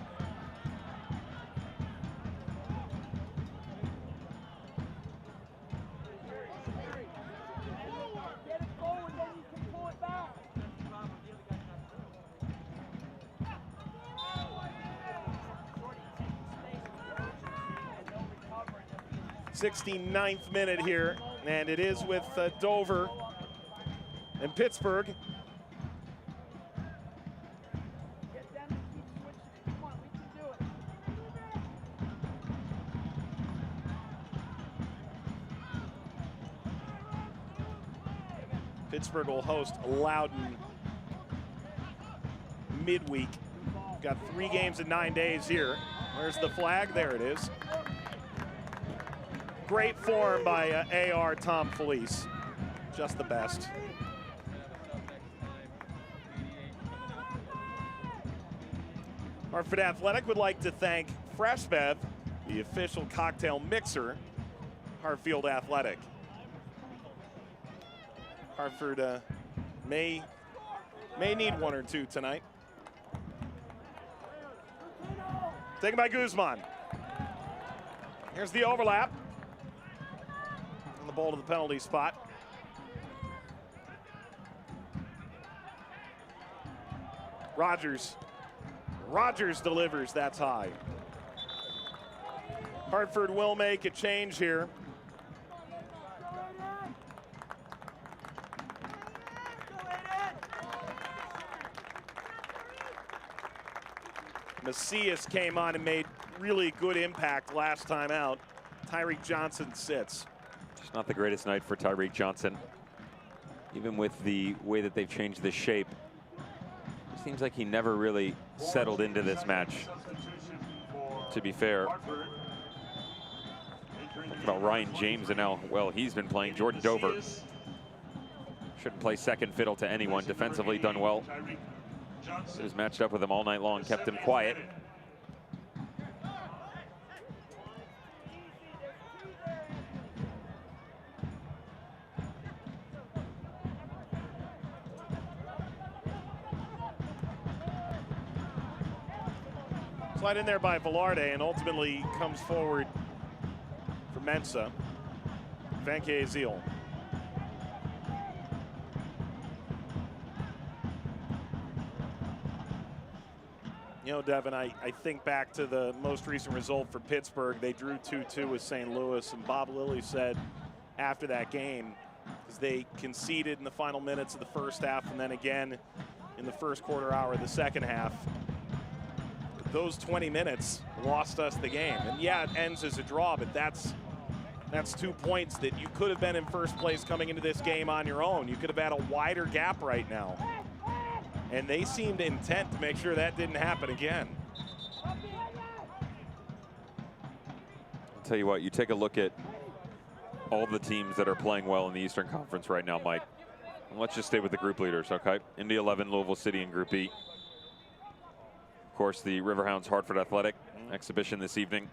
'69th minute here, and it is with Dover and Pittsburgh. Pittsburgh will host Loudoun midweek. We've got 3 games in 9 days here. Where's the flag? There it is. Great form by AR Tom Felice. Just the best. Hartford Athletic would like to thank Fresh Bev, the official cocktail mixer, Hartfield Athletic. Hartford may need 1 or 2 tonight. Taken by Guzman. Here's the overlap. And the ball to the penalty spot. Rogers delivers, that's high. Hartford will make a change here. Macias came on and made really good impact last time out. Tyreek Johnson sits. Just not the greatest night for Tyreek Johnson. Even with the way that they've changed the shape, it seems like he never really settled into this match, to be fair. Talk about Ryan James and how well he's been playing. Jordan Dover shouldn't play second fiddle to anyone. Defensively done well. He was matched up with him all night long, kept him quiet. Slide in there by Velarde and ultimately comes forward for Mensa. Van Keziel. You know, Devin, I think back to the most recent result for Pittsburgh. They drew 2-2 with St. Louis, and Bob Lilly said after that game, because they conceded in the final minutes of the first half and then again in the first quarter hour of the second half, those 20 minutes lost us the game. And yeah, it ends as a draw, but that's 2 points that you could have been in first place coming into this game on your own. You could have had a wider gap right now. And they seemed intent to make sure that didn't happen again. I'll tell you what, you take a look at all the teams that are playing well in the Eastern Conference right now, Mike. And let's just stay with the group leaders, okay? Indy 11, Louisville City in Group E. Of course, the Riverhounds Hartford Athletic exhibition this evening.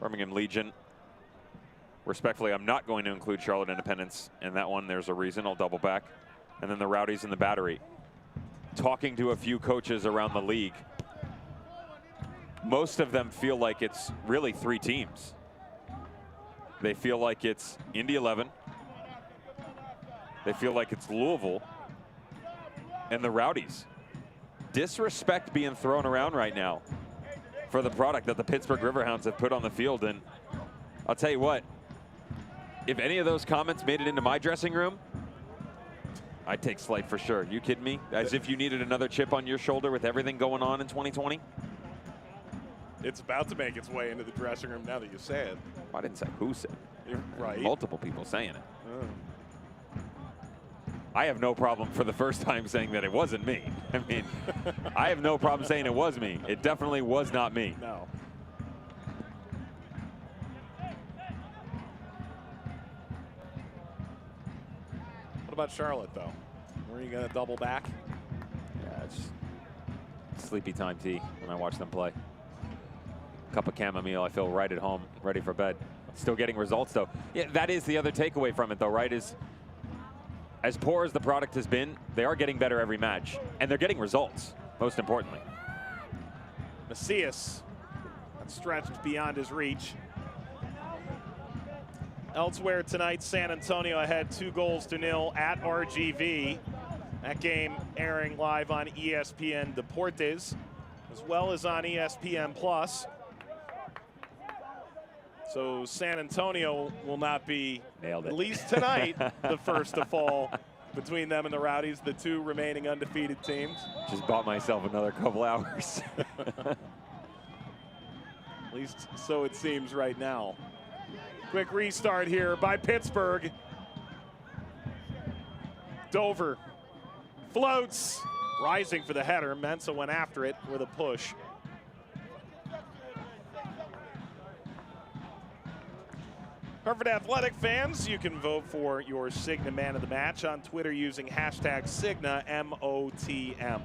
Birmingham Legion. Respectfully, I'm not going to include Charlotte Independence in that one. There's a reason. I'll double back. And then the Rowdies and the Battery. talking to a few coaches around the league, most of them feel like it's really 3 teams. They feel like it's Indy 11. They feel like it's Louisville and the Rowdies. Disrespect being thrown around right now for the product that the Pittsburgh Riverhounds have put on the field. And I'll tell you what, if any of those comments made it into my dressing room, I'd take Slight for sure. You kidding me? As if you needed another chip on your shoulder with everything going on in 2020? It's about to make its way into the dressing room now that you say it. I didn't say who said it. You're right. Multiple people saying it. I have no problem for the first time saying that it wasn't me. I mean, I have no problem saying it was me. It definitely was not me. No. What about Charlotte, though? Were you going to double back? Yeah, it's sleepy time tea when I watch them play. Cup of chamomile, I feel right at home, ready for bed. Still getting results, though. Yeah, that is the other takeaway from it, though, right? Is as poor as the product has been, they are getting better every match, and they're getting results, most importantly. Macias stretched beyond his reach. Elsewhere tonight, San Antonio ahead 2-0 at RGV. That game airing live on ESPN Deportes, as well as on ESPN Plus. So San Antonio will not be, at least tonight, the first to fall between them and the Rowdies, the 2 remaining undefeated teams. Just bought myself another couple hours. At least so it seems right now. Quick restart here by Pittsburgh. Dover floats, rising for the header. Mensah went after it with a push. Hartford Athletic fans, you can vote for your Cigna Man of the Match on Twitter using hashtag Cigna, MOTM.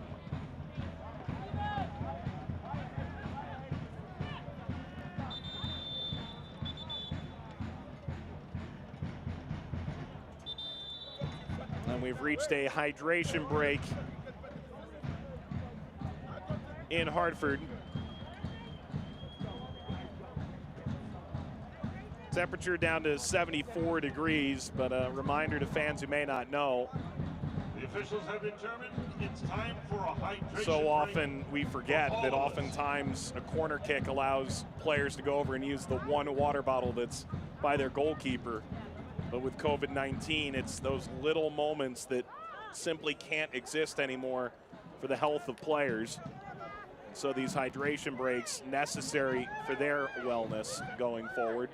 And we've reached a hydration break in Hartford. Temperature down to 74 degrees, but a reminder to fans who may not know. The officials have determined it's time for a hydration So often we forget that oftentimes a corner kick allows players to go over and use the one water bottle that's by their goalkeeper. But with COVID-19, it's those little moments that simply can't exist anymore for the health of players. So these hydration breaks necessary for their wellness going forward.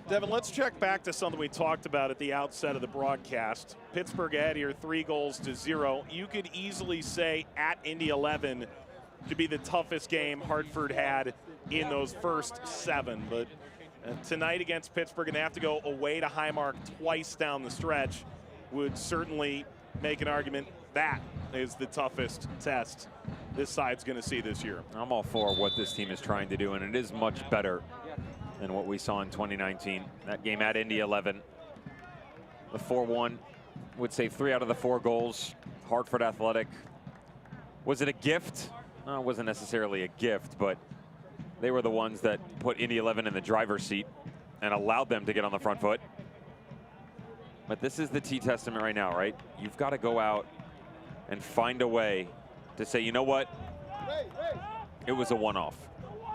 Devin, let's check back to something we talked about at the outset of the broadcast. Pittsburgh ahead here 3-0. You could easily say at Indy 11 could be the toughest game Hartford had in those first 7. But tonight against Pittsburgh, and they have to go away to Highmark twice down the stretch, would certainly make an argument that is the toughest test this side's going to see this year. I'm all for what this team is trying to do, and it is much better than what we saw in 2019. That game at Indy 11, the 4-1, would say 3 out of the 4 goals, Hartford Athletic. Was it a gift? No, it wasn't necessarily a gift, but they were the ones that put Indy 11 in the driver's seat and allowed them to get on the front foot. But this is the T-testament right now, right? You've got to go out and find a way to say, you know what? It was a one-off.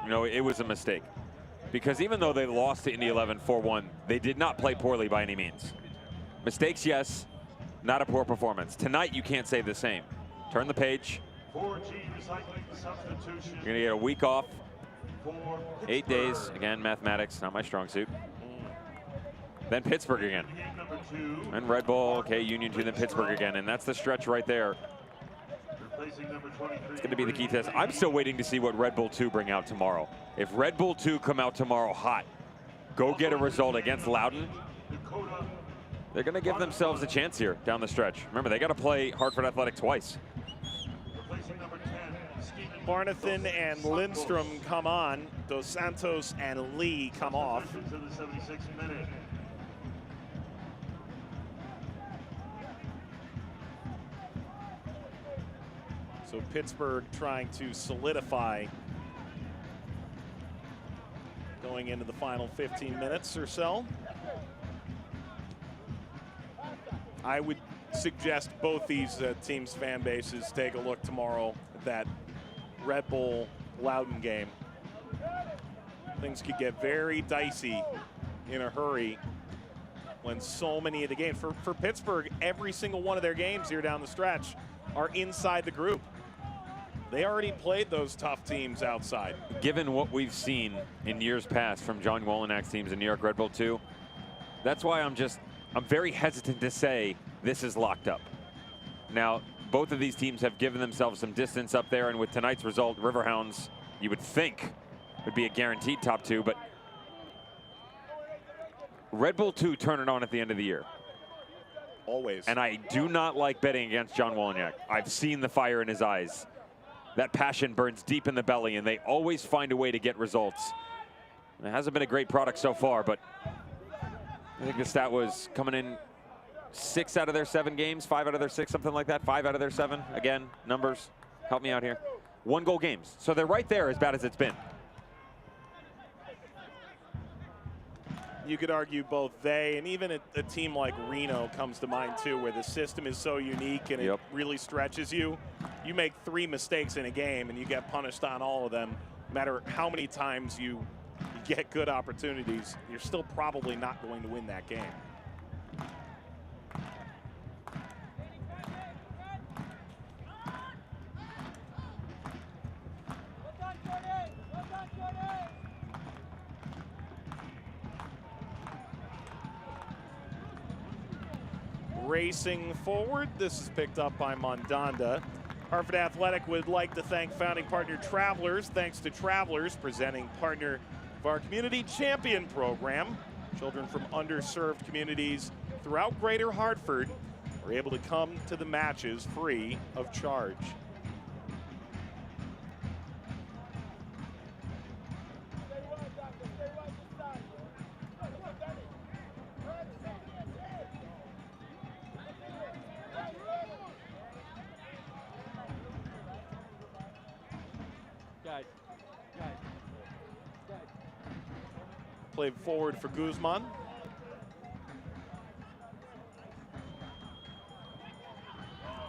You know, it was a mistake. Because even though they lost to Indy 11 4-1, they did not play poorly by any means. Mistakes, yes, not a poor performance. Tonight, you can't say the same. Turn the page. You're going to get a week off. 8 days. Again, mathematics, not my strong suit. Then Pittsburgh again. And Red Bull, okay, Union 2, then Pittsburgh again. And that's the stretch right there. It's going to be the key test. I'm still waiting to see what Red Bull 2 bring out tomorrow. If Red Bull 2 come out tomorrow hot, go get a result against Loudoun, they're going to give themselves a chance here down the stretch. Remember, they got to play Hartford Athletic twice. Barnathan and Lindstrom come on. Dos Santos and Lee come off. So Pittsburgh trying to solidify going into the final 15 minutes or so. I would suggest both these teams' fan bases take a look tomorrow at that Red Bull Loudoun game. Things could get very dicey in a hurry when so many of the games, for Pittsburgh, every single one of their games here down the stretch are inside the group. They already played those tough teams outside. Given what we've seen in years past from John Wolinak's teams in New York Red Bull 2, that's why I'm very hesitant to say this is locked up. Now, both of these teams have given themselves some distance up there, and with tonight's result, Riverhounds, you would think, would be a guaranteed top 2, but Red Bull 2 turn it on at the end of the year. Always. And I do not like betting against John Wolinak. I've seen the fire in his eyes. That passion burns deep in the belly, and they always find a way to get results. And it hasn't been a great product so far, but I think the stat was coming in 6 out of their 7 games, 5 out of their 6, something like that. 5 out of their 7. Again, numbers, help me out here. 1-goal games. So they're right there as bad as it's been. You could argue both they and even a team like Reno comes to mind too, where the system is so unique and it really stretches you. You make 3 mistakes in a game and you get punished on all of them. No matter how many times you get good opportunities, you're still probably not going to win that game. Racing forward, this is picked up by Mondanda. Hartford Athletic would like to thank founding partner Travelers. Thanks to Travelers, presenting partner of our Community Champion program. Children from underserved communities throughout Greater Hartford are able to come to the matches free of charge. Played forward for Guzman.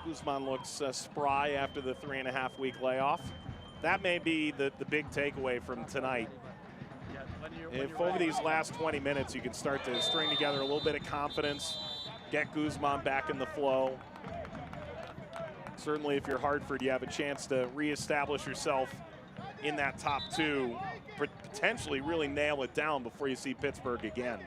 Guzman looks spry after the 3.5-week layoff. That may be the big takeaway from tonight. If over these last 20 minutes you can start to string together a little bit of confidence, get Guzman back in the flow. Certainly if you're Hartford, you have a chance to reestablish yourself in that top 2, potentially really nail it down before you see Pittsburgh again.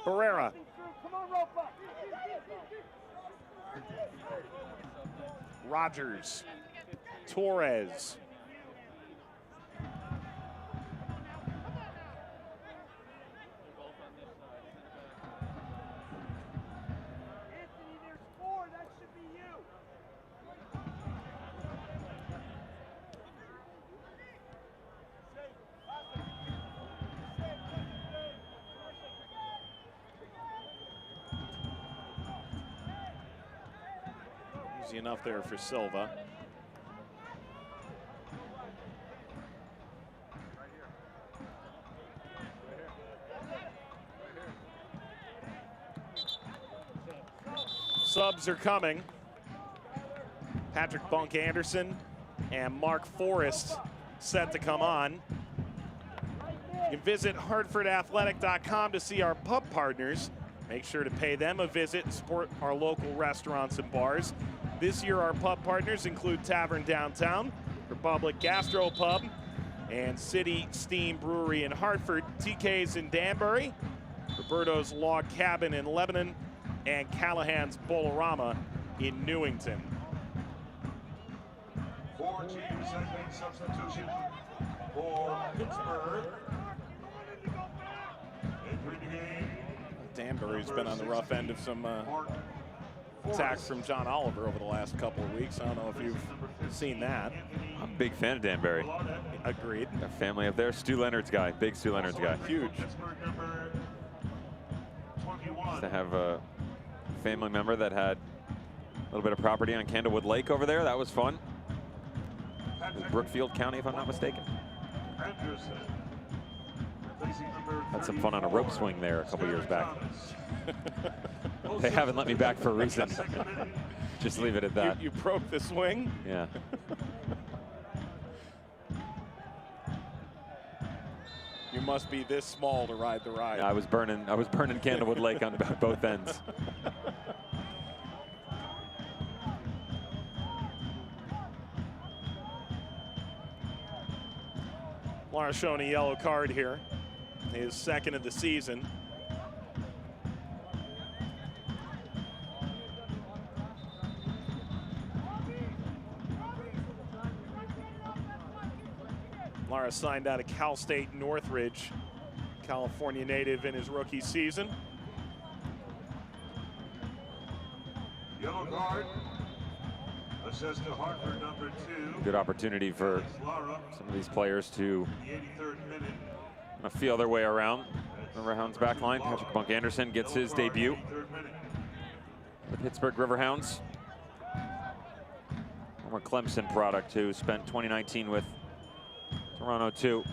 Barrera. Rogers. Torres. Easy enough there for Silva. Subs are coming. Patrick Bunk Anderson and Mark Forrest set to come on. You can visit HartfordAthletic.com to see our pub partners. Make sure to pay them a visit and support our local restaurants and bars. This year, our pub partners include Tavern Downtown, Republic Gastro Pub, and City Steam Brewery in Hartford, TK's in Danbury, Roberto's Log Cabin in Lebanon, and Callahan's Bolorama in Newington. 4-team second substitution for Pittsburgh. Entering the game. Danbury's been on the rough end of some attacks from John Oliver over the last couple of weeks. I don't know if you've seen that. I'm a big fan of Danbury. Agreed. Their family up there. Stu Leonard's guy. Big Stu Leonard's guy. Huge. Used to have a family member that had a little bit of property on Candlewood Lake over there. That was fun. It was Brookfield County, if I'm not mistaken. Had some fun on a rope swing there a couple years back. They haven't let me back for a reason. Just leave it at that. You broke the swing? Yeah. You must be this small to ride the ride. I was burning Candlewood Lake on both ends. Lara showing a yellow card here. His second of the season. Lara signed out of Cal State Northridge, California native in his rookie season. Yellow card. Assessed to Hartford, number 2. Good opportunity for some of these players to feel their way around. Riverhounds back line. Patrick Bunk Anderson gets his debut. The Pittsburgh Riverhounds. Former Clemson product who spent 2019 with Toronto 2.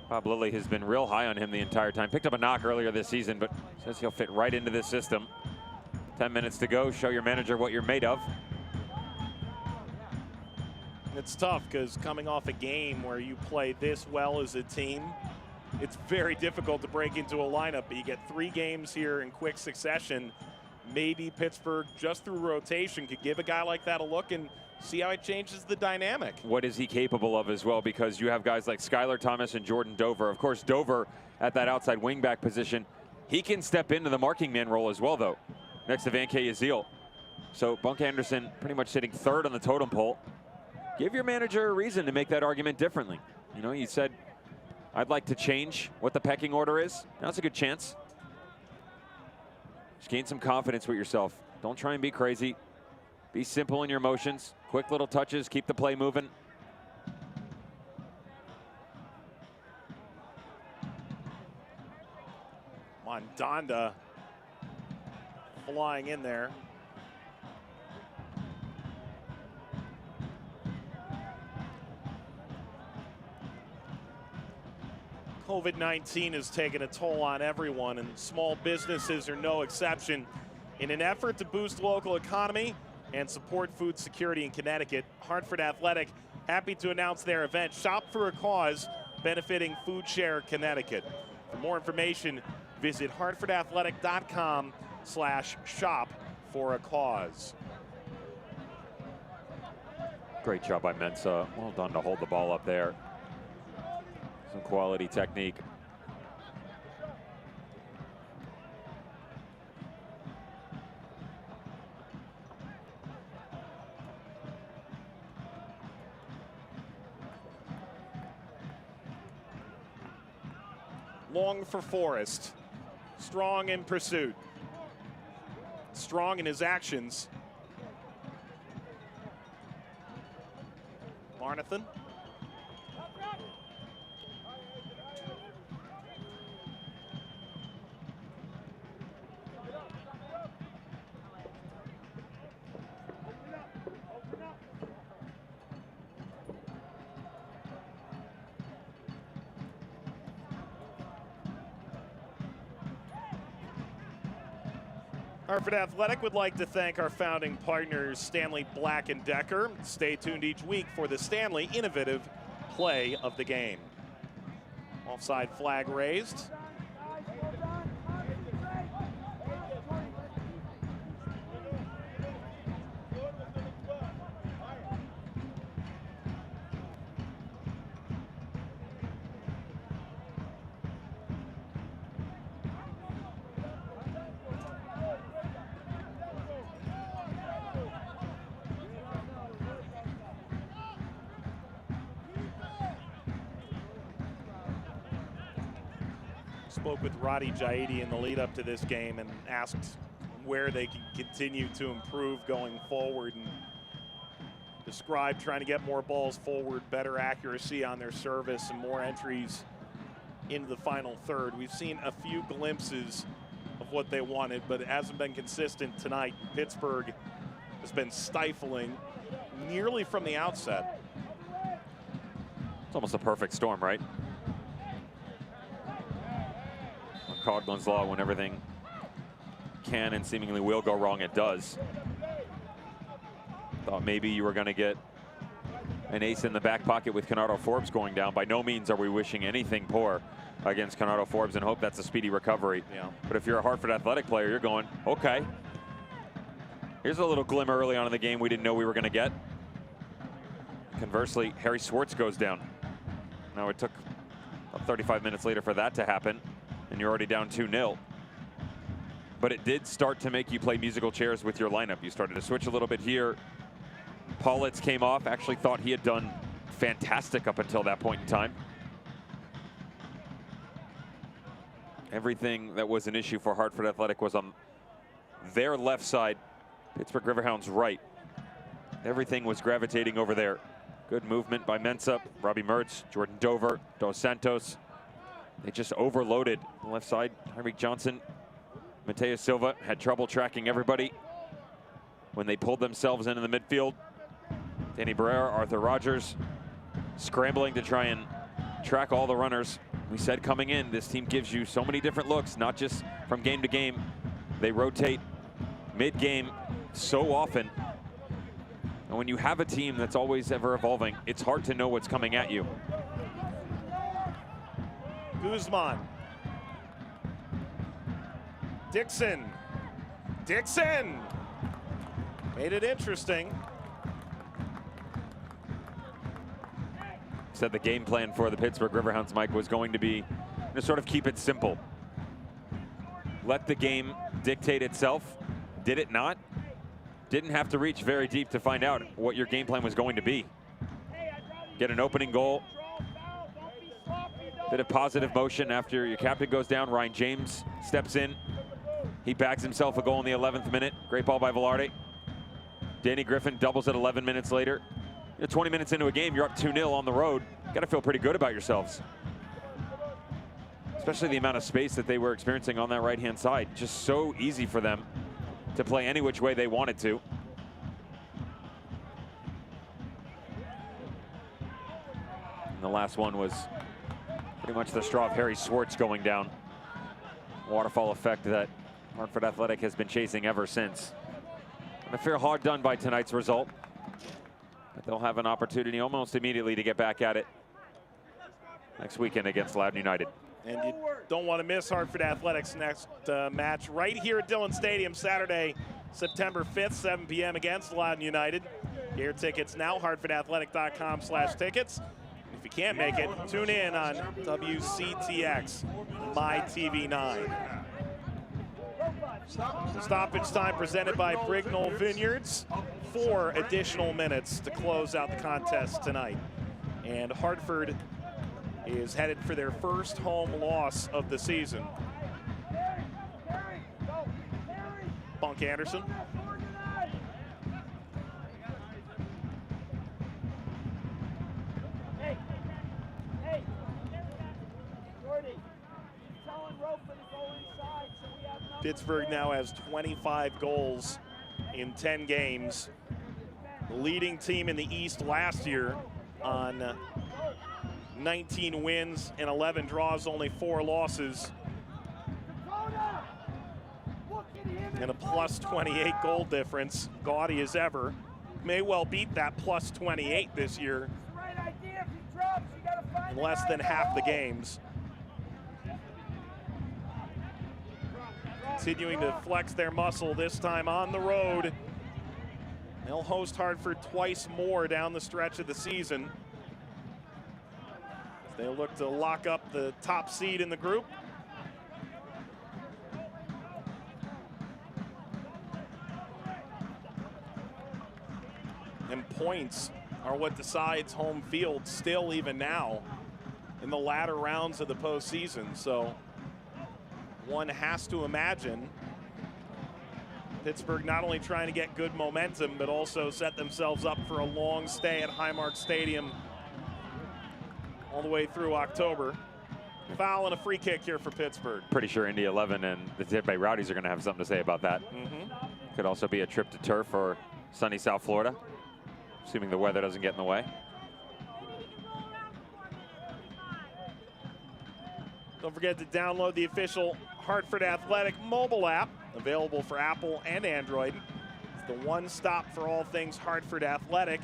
Bob Lilly has been real high on him the entire time. Picked up a knock earlier this season, but says he'll fit right into this system. 10 minutes to go. Show your manager what you're made of. It's tough because coming off a game where you play this well as a team, it's very difficult to break into a lineup. But you get 3 games here in quick succession. Maybe Pittsburgh, just through rotation, could give a guy like that a look and see how it changes the dynamic. What is he capable of as well, because you have guys like Skylar Thomas and Jordan Dover. Of course, Dover at that outside wingback position. He can step into the marking man role as well, though, next to Van K. Yazeel. So Bunk Anderson pretty much sitting 3rd on the totem pole. Give your manager a reason to make that argument differently. You know, you said, I'd like to change what the pecking order is. Now's a good chance. Just gain some confidence with yourself. Don't try and be crazy. Be simple in your motions. Quick little touches, keep the play moving. Mondonda flying in there. COVID-19 has taken a toll on everyone, and small businesses are no exception. In an effort to boost local economy and support food security in Connecticut, Hartford Athletic happy to announce their event, Shop for a Cause, benefiting Food Share Connecticut. For more information, visit hartfordathletic.com/shop for a cause. Great job by Mensah. Well done to hold the ball up there. Some quality technique. Long for Forrest. Strong in pursuit. Strong in his actions. Marnathan. Hartford Athletic would like to thank our founding partners, Stanley Black & Decker. Stay tuned each week for the Stanley Innovative Play of the Game. Offside flag raised. Spoke with Roddy Jaidi in the lead up to this game and asked where they can continue to improve going forward, and described trying to get more balls forward, better accuracy on their service, and more entries into the final third. We've seen a few glimpses of what they wanted, but it hasn't been consistent tonight. Pittsburgh has been stifling nearly from the outset. It's almost a perfect storm, right? Coughlin's Law, when everything can and seemingly will go wrong, it does. Thought maybe you were going to get an ace in the back pocket with Canardo Forbes going down. By no means are we wishing anything poor against Canardo Forbes and hope that's a speedy recovery. Yeah. But if you're a Hartford Athletic player, you're going, okay, here's a little glimmer early on in the game we didn't know we were going to get. Conversely, Harry Swartz goes down. Now it took about 35 minutes later for that to happen, and you're already down 2-0. But it did start to make you play musical chairs with your lineup. You started to switch a little bit here. Paulitz came off, actually thought he had done fantastic up until that point in time. Everything that was an issue for Hartford Athletic was on their left side, Pittsburgh Riverhounds right. Everything was gravitating over there. Good movement by Mensah, Robbie Mertz, Jordan Dover, Dos Santos. They just overloaded the left side. Tyreek Johnson, Mateus Silva had trouble tracking everybody when they pulled themselves into the midfield. Danny Barrera, Arthur Rogers scrambling to try and track all the runners. We said coming in, this team gives you so many different looks, not just from game to game. They rotate mid-game so often. And when you have a team that's always ever evolving, it's hard to know what's coming at you. Guzman. Dixon. Dixon! Made it interesting. Said the game plan for the Pittsburgh Riverhounds, Mike, was going to be to sort of keep it simple. Let the game dictate itself. Did it not? Didn't have to reach very deep to find out what your game plan was going to be. Get an opening goal. Bit of positive motion after your captain goes down. Ryan James steps in. He bags himself a goal in the 11th minute. Great ball by Velarde. Danny Griffin doubles it 11 minutes later. 20 minutes into a game, you're up 2-0 on the road. Got to feel pretty good about yourselves. Especially the amount of space that they were experiencing on that right-hand side. Just so easy for them to play any which way they wanted to. And the last one was pretty much the straw of Harry Swartz going down. Waterfall effect that Hartford Athletic has been chasing ever since. And I feel hard done by tonight's result. But they'll have an opportunity almost immediately to get back at it next weekend against Loudoun United. And you don't want to miss Hartford Athletics' next match right here at Dillon Stadium, Saturday, September 5th, 7 p.m. against Loudoun United. Get your tickets now, hartfordathletic.com/tickets. If you can't make it, tune in on WCTX, My TV 9. Stoppage time presented by Brignall Vineyards. 4 additional minutes to close out the contest tonight. And Hartford is headed for their first home loss of the season. Bunk Anderson. Pittsburgh now has 25 goals in 10 games. The leading team in the East last year on 19 wins and 11 draws, only 4 losses. And a plus 28 goal difference, gaudy as ever. May well beat that plus 28 this year in less than half the games. Continuing to flex their muscle, this time on the road. They'll host Hartford twice more down the stretch of the season. They'll look to lock up the top seed in the group. And points are what decides home field still even now in the latter rounds of the postseason. So one has to imagine Pittsburgh not only trying to get good momentum, but also set themselves up for a long stay at Highmark Stadium all the way through October. Foul and a free kick here for Pittsburgh. Pretty sure Indy 11 and the Tampa Bay Rowdies are going to have something to say about that. Could also be a trip to turf or sunny South Florida, assuming the weather doesn't get in the way. Don't forget to download the official Hartford Athletic mobile app, available for Apple and Android. It's the one-stop for all things Hartford Athletic.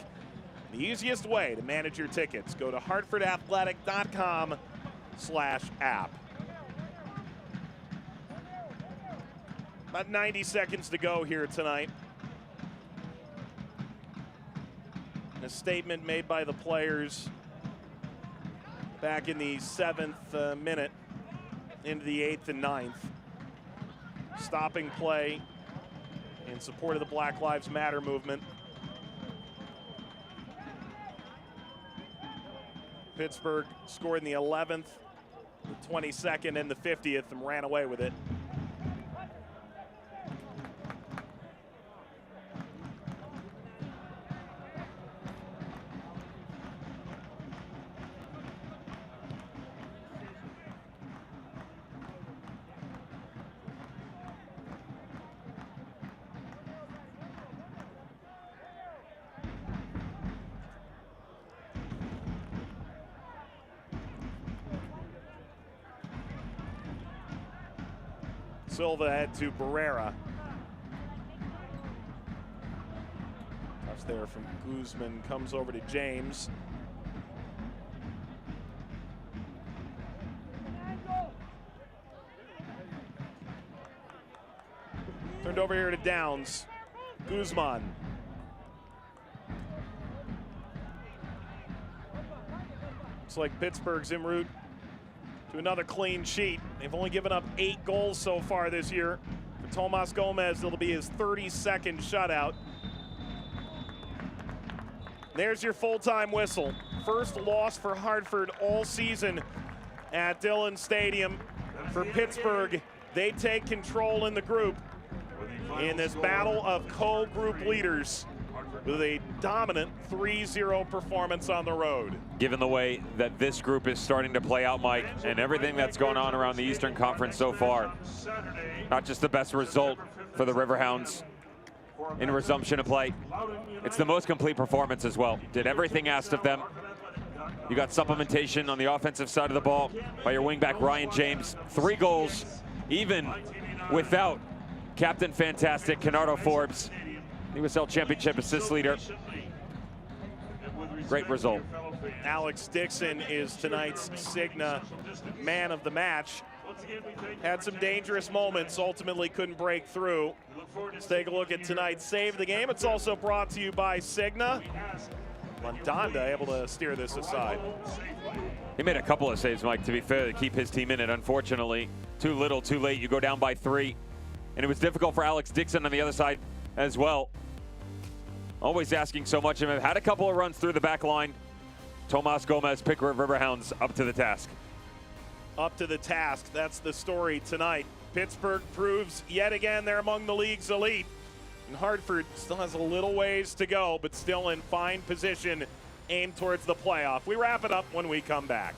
The easiest way to manage your tickets. Go to hartfordathletic.com/app. About 90 seconds to go here tonight. A statement made by the players back in the 7th minute into the 8th and 9th. Stopping play in support of the Black Lives Matter movement. Pittsburgh scored in the 11th, the 22nd, and the 50th and ran away with it. Silva head to Barrera. Touch there from Guzman, comes over to James. Turned over here to Downs. Guzman. Looks like Pittsburgh's en route to another clean sheet. They've only given up 8 goals so far this year. For Tomas Gomez, it'll be his 32nd shutout. There's your full-time whistle. First loss for Hartford all season at Dillon Stadium. For Pittsburgh, they take control in the group in this battle of co-group leaders with a dominant 3-0 performance on the road. Given the way that this group is starting to play out, Mike, and everything that's going on around the Eastern Conference so far, not just the best result for the Riverhounds in resumption of play, it's the most complete performance as well. Did everything asked of them. You got supplementation on the offensive side of the ball by your wingback Ryan James. 3 goals, even without Captain Fantastic Kennardo Forbes. USL Championship assist leader. Great result. Alex Dixon is tonight's Cigna man of the match. Had some dangerous moments, ultimately couldn't break through. Let's take a look at tonight's save of the game. It's also brought to you by Cigna. Landanda able to steer this aside. He made a couple of saves, Mike, to be fair, to keep his team in it. Unfortunately, too little, too late. You go down by 3. And it was difficult for Alex Dixon on the other side as well. Always asking so much of him. Had a couple of runs through the back line. Tomas Gomez, picker of Riverhounds, up to the task. Up to the task. That's the story tonight. Pittsburgh proves yet again they're among the league's elite. And Hartford still has a little ways to go, but still in fine position, aimed towards the playoff. We wrap it up when we come back.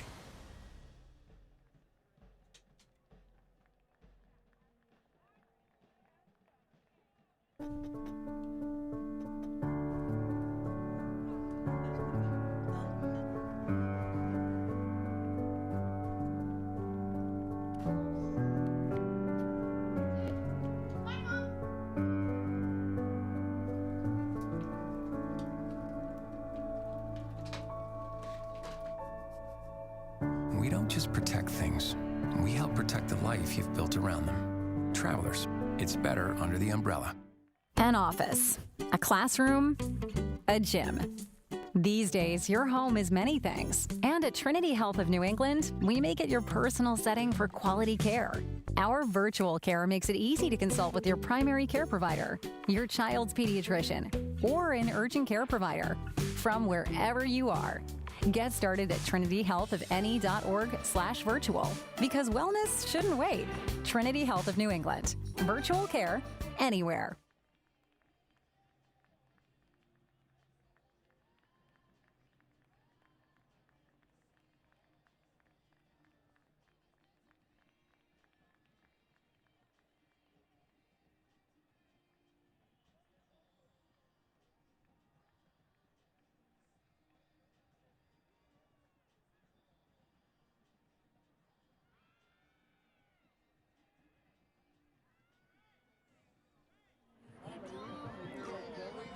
We don't just protect things. We help protect the life you've built around them. Travelers, it's better under the umbrella. An office, a classroom, a gym. These days, your home is many things. And at Trinity Health of New England, we make it your personal setting for quality care. Our virtual care makes it easy to consult with your primary care provider, your child's pediatrician, or an urgent care provider from wherever you are. Get started at trinityhealthofne.org/virtual because wellness shouldn't wait. Trinity Health of New England. Virtual care anywhere.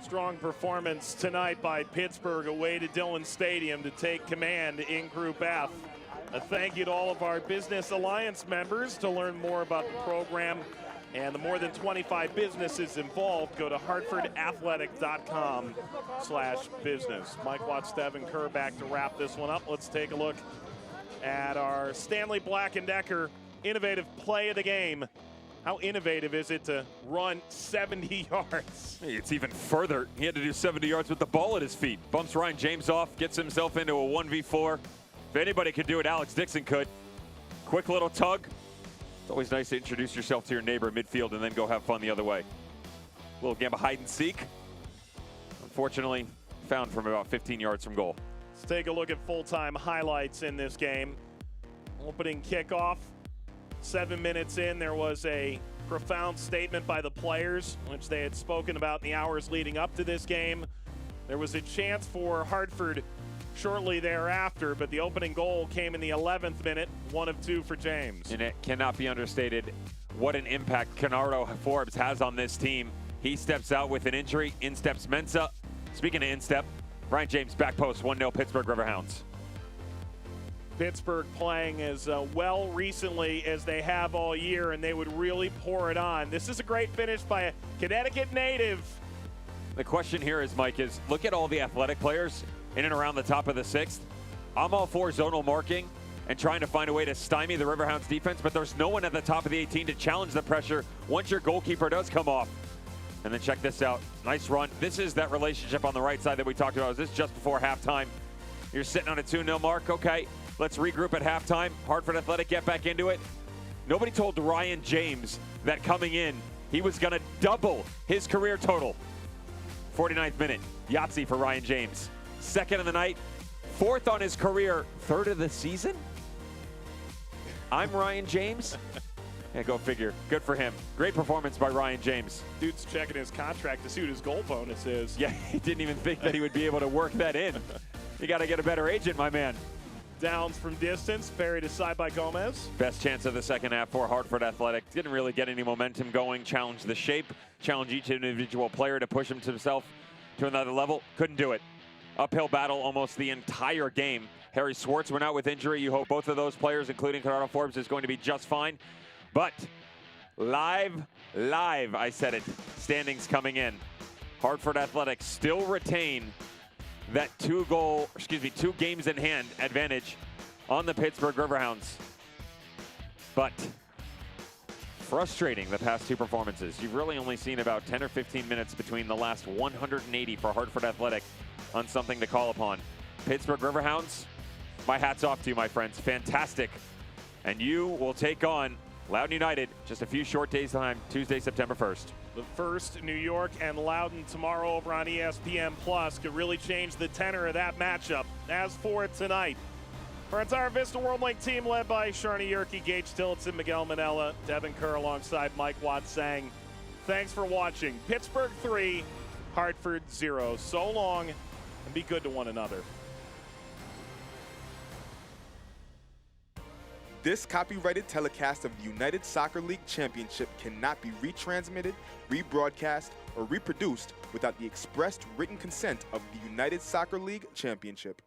Strong performance tonight by Pittsburgh away to Dillon Stadium to take command in Group F. A thank you to all of our Business Alliance members. To learn more about the program and the more than 25 businesses involved, go to hartfordathletic.com/business. Mike Watts, Devin Kerr back to wrap this one up. Let's take a look at our Stanley Black & Decker innovative play of the game. How innovative is it to run 70 yards? It's even further. He had to do 70 yards with the ball at his feet. Bumps Ryan James off, gets himself into a 1v4. If anybody could do it, Alex Dixon could. Quick little tug. It's always nice to introduce yourself to your neighbor in midfield and then go have fun the other way. Little game of hide and seek. Unfortunately, found from about 15 yards from goal. Let's take a look at full-time highlights in this game. Opening kickoff. 7 minutes in, there was a profound statement by the players, which they had spoken about in the hours leading up to this game. There was a chance for Hartford shortly thereafter, but the opening goal came in the 11th minute, 1 of 2 for James. And it cannot be understated what an impact Canardo Forbes has on this team. He steps out with an injury. In steps Mensah. Speaking of in-step, Ryan James back post, 1-0 Pittsburgh Riverhounds. Pittsburgh playing as well recently as they have all year, and they would really pour it on. This is a great finish by a Connecticut native. The question here is, Mike, is look at all the athletic players in and around the top of the 6th. I'm all for zonal marking and trying to find a way to stymie the Riverhounds defense, but there's no one at the top of the 18 to challenge the pressure once your goalkeeper does come off. And then check this out. Nice run. This is that relationship on the right side that we talked about. Is this just before halftime? You're sitting on a 2-0 mark. Okay. Let's regroup at halftime. Hartford Athletic get back into it. Nobody told Ryan James that coming in, he was going to double his career total. 49th minute, Yahtzee for Ryan James. 2nd of the night, 4th on his career, 3rd of the season? I'm Ryan James? Yeah, go figure. Good for him. Great performance by Ryan James. Dude's checking his contract to see what his goal bonus is. Yeah, he didn't even think that he would be able to work that in. You got to get a better agent, my man. Downs from distance, buried aside by Gomez. Best chance of the second half for Hartford Athletic. Didn't really get any momentum going. Challenged the shape. Challenged each individual player to push himself to another level. Couldn't do it. Uphill battle almost the entire game. Harry Swartz went out with injury. You hope both of those players, including Canardo Forbes, is going to be just fine. But live, I said it. Standings coming in. Hartford Athletic still retain that 2 games in hand advantage on the Pittsburgh Riverhounds. But frustrating the past 2 performances. You've really only seen about 10 or 15 minutes between the last 180 for Hartford Athletic on something to call upon. Pittsburgh Riverhounds, my hat's off to you, my friends. Fantastic. And you will take on Loudoun United just a few short days time, Tuesday, September 1st. The first, New York and Loudoun tomorrow over on ESPN Plus, could really change the tenor of that matchup. As for tonight, our entire Vista World Link team led by Sharni Yerke, Gage Tillotson, Miguel Manella, Devin Kerr alongside Mike Watts saying, thanks for watching. Pittsburgh 3, Hartford 0. So long, and be good to one another. This copyrighted telecast of the United Soccer League Championship cannot be retransmitted, rebroadcast, or reproduced without the expressed written consent of the United Soccer League Championship.